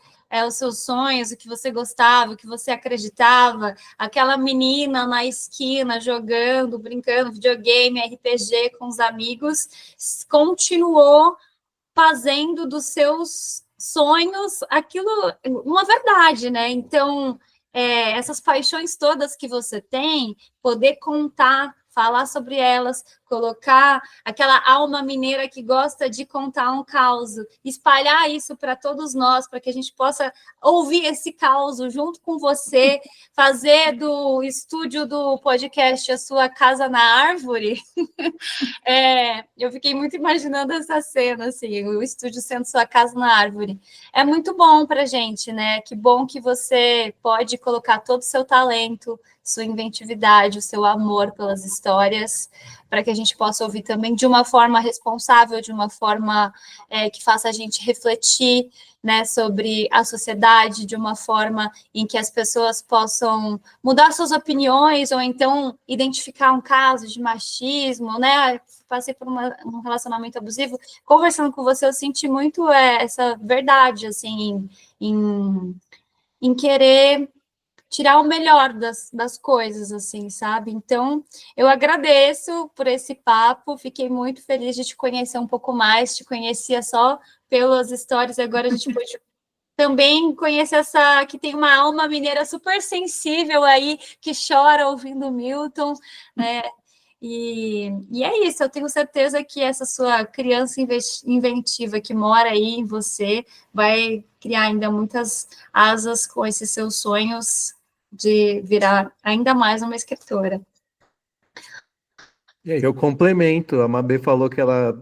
os seus sonhos, o que você gostava, o que você acreditava, aquela menina na esquina jogando, brincando, videogame, RPG com os amigos, continuou fazendo dos seus sonhos aquilo uma verdade, né? Então, essas paixões todas que você tem, poder contar falar sobre elas, colocar aquela alma mineira que gosta de contar um caos, espalhar isso para todos nós, para que a gente possa ouvir esse caos junto com você, fazer do estúdio do podcast a sua casa na árvore. Eu fiquei muito imaginando essa cena, assim, o estúdio sendo sua casa na árvore. É muito bom para a gente, né? Que bom que você pode colocar todo o seu talento, sua inventividade, o seu amor pelas histórias, para que a gente possa ouvir também de uma forma responsável, de uma forma que faça a gente refletir, né, sobre a sociedade, de uma forma em que as pessoas possam mudar suas opiniões, ou então identificar um caso de machismo, né? Passei por um relacionamento abusivo. Conversando com você, eu senti muito essa verdade, assim, em querer tirar o melhor das coisas, assim, sabe? Então, eu agradeço por esse papo, fiquei muito feliz de te conhecer um pouco mais, te conhecia só pelas histórias, e agora a gente pode também conhecer essa, que tem uma alma mineira super sensível aí, que chora ouvindo Milton, né? E é isso, eu tenho certeza que essa sua criança inventiva que mora aí em você vai criar ainda muitas asas com esses seus sonhos de virar ainda mais uma escritora. E aí, eu complemento, a Mabê falou que ela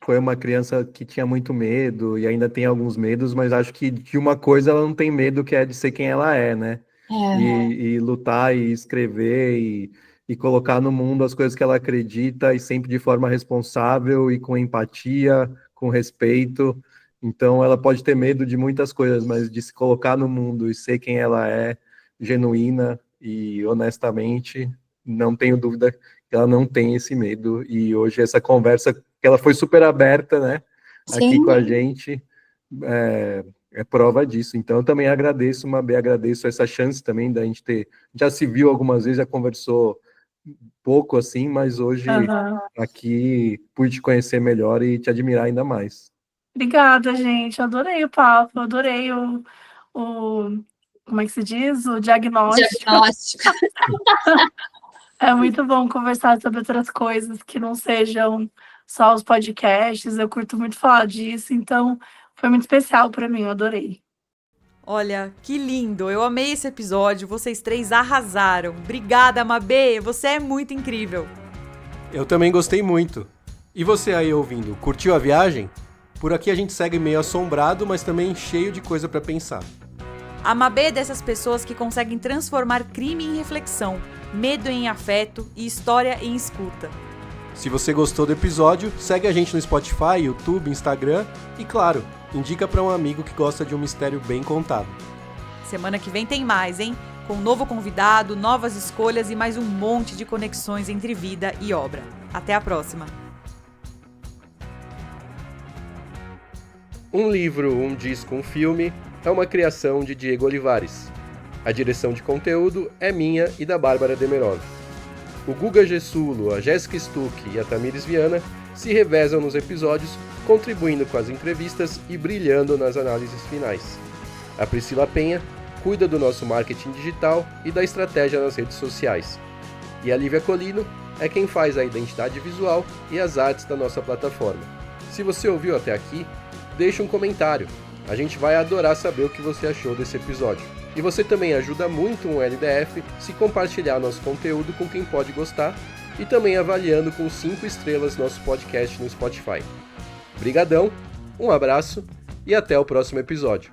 foi uma criança que tinha muito medo e ainda tem alguns medos, mas acho que de uma coisa ela não tem medo, que é de ser quem ela é, né? E lutar e escrever e colocar no mundo as coisas que ela acredita, e sempre de forma responsável e com empatia, com respeito. Então ela pode ter medo de muitas coisas, mas de se colocar no mundo e ser quem ela é, genuína e honestamente, não tenho dúvida que ela não tem esse medo. E hoje essa conversa, que ela foi super aberta, né, aqui com a gente, é prova disso. Então eu também agradeço, Mabê, agradeço essa chance também da gente ter, já se viu algumas vezes, já conversou pouco assim, mas hoje aqui pude te conhecer melhor e te admirar ainda mais. Obrigada, gente. Adorei o papo, adorei o como é que se diz? O diagnóstico. É muito bom conversar sobre outras coisas que não sejam só os podcasts. Eu curto muito falar disso, então foi muito especial para mim, eu adorei. Olha, que lindo! Eu amei esse episódio, vocês três arrasaram. Obrigada, Mabê, você é muito incrível. Eu também gostei muito. E você aí ouvindo, curtiu a viagem? Por aqui a gente segue meio assombrado, mas também cheio de coisa pra pensar. A Mabê é dessas pessoas que conseguem transformar crime em reflexão, medo em afeto e história em escuta. Se você gostou do episódio, segue a gente no Spotify, YouTube, Instagram e, claro, indica pra um amigo que gosta de um mistério bem contado. Semana que vem tem mais, hein? Com um novo convidado, novas escolhas e mais um monte de conexões entre vida e obra. Até a próxima! Um livro, um disco, um filme é uma criação de Diego Olivares. A direção de conteúdo é minha e da Bárbara Demerov. O Guga Gessulo, a Jéssica Stuck e a Tamires Viana se revezam nos episódios, contribuindo com as entrevistas e brilhando nas análises finais. A Priscila Penha cuida do nosso marketing digital e da estratégia nas redes sociais. E a Lívia Colino é quem faz a identidade visual e as artes da nossa plataforma. Se você ouviu até aqui, deixe um comentário. A gente vai adorar saber o que você achou desse episódio. E você também ajuda muito o LDF se compartilhar nosso conteúdo com quem pode gostar e também avaliando com 5 estrelas nosso podcast no Spotify. Brigadão, um abraço e até o próximo episódio.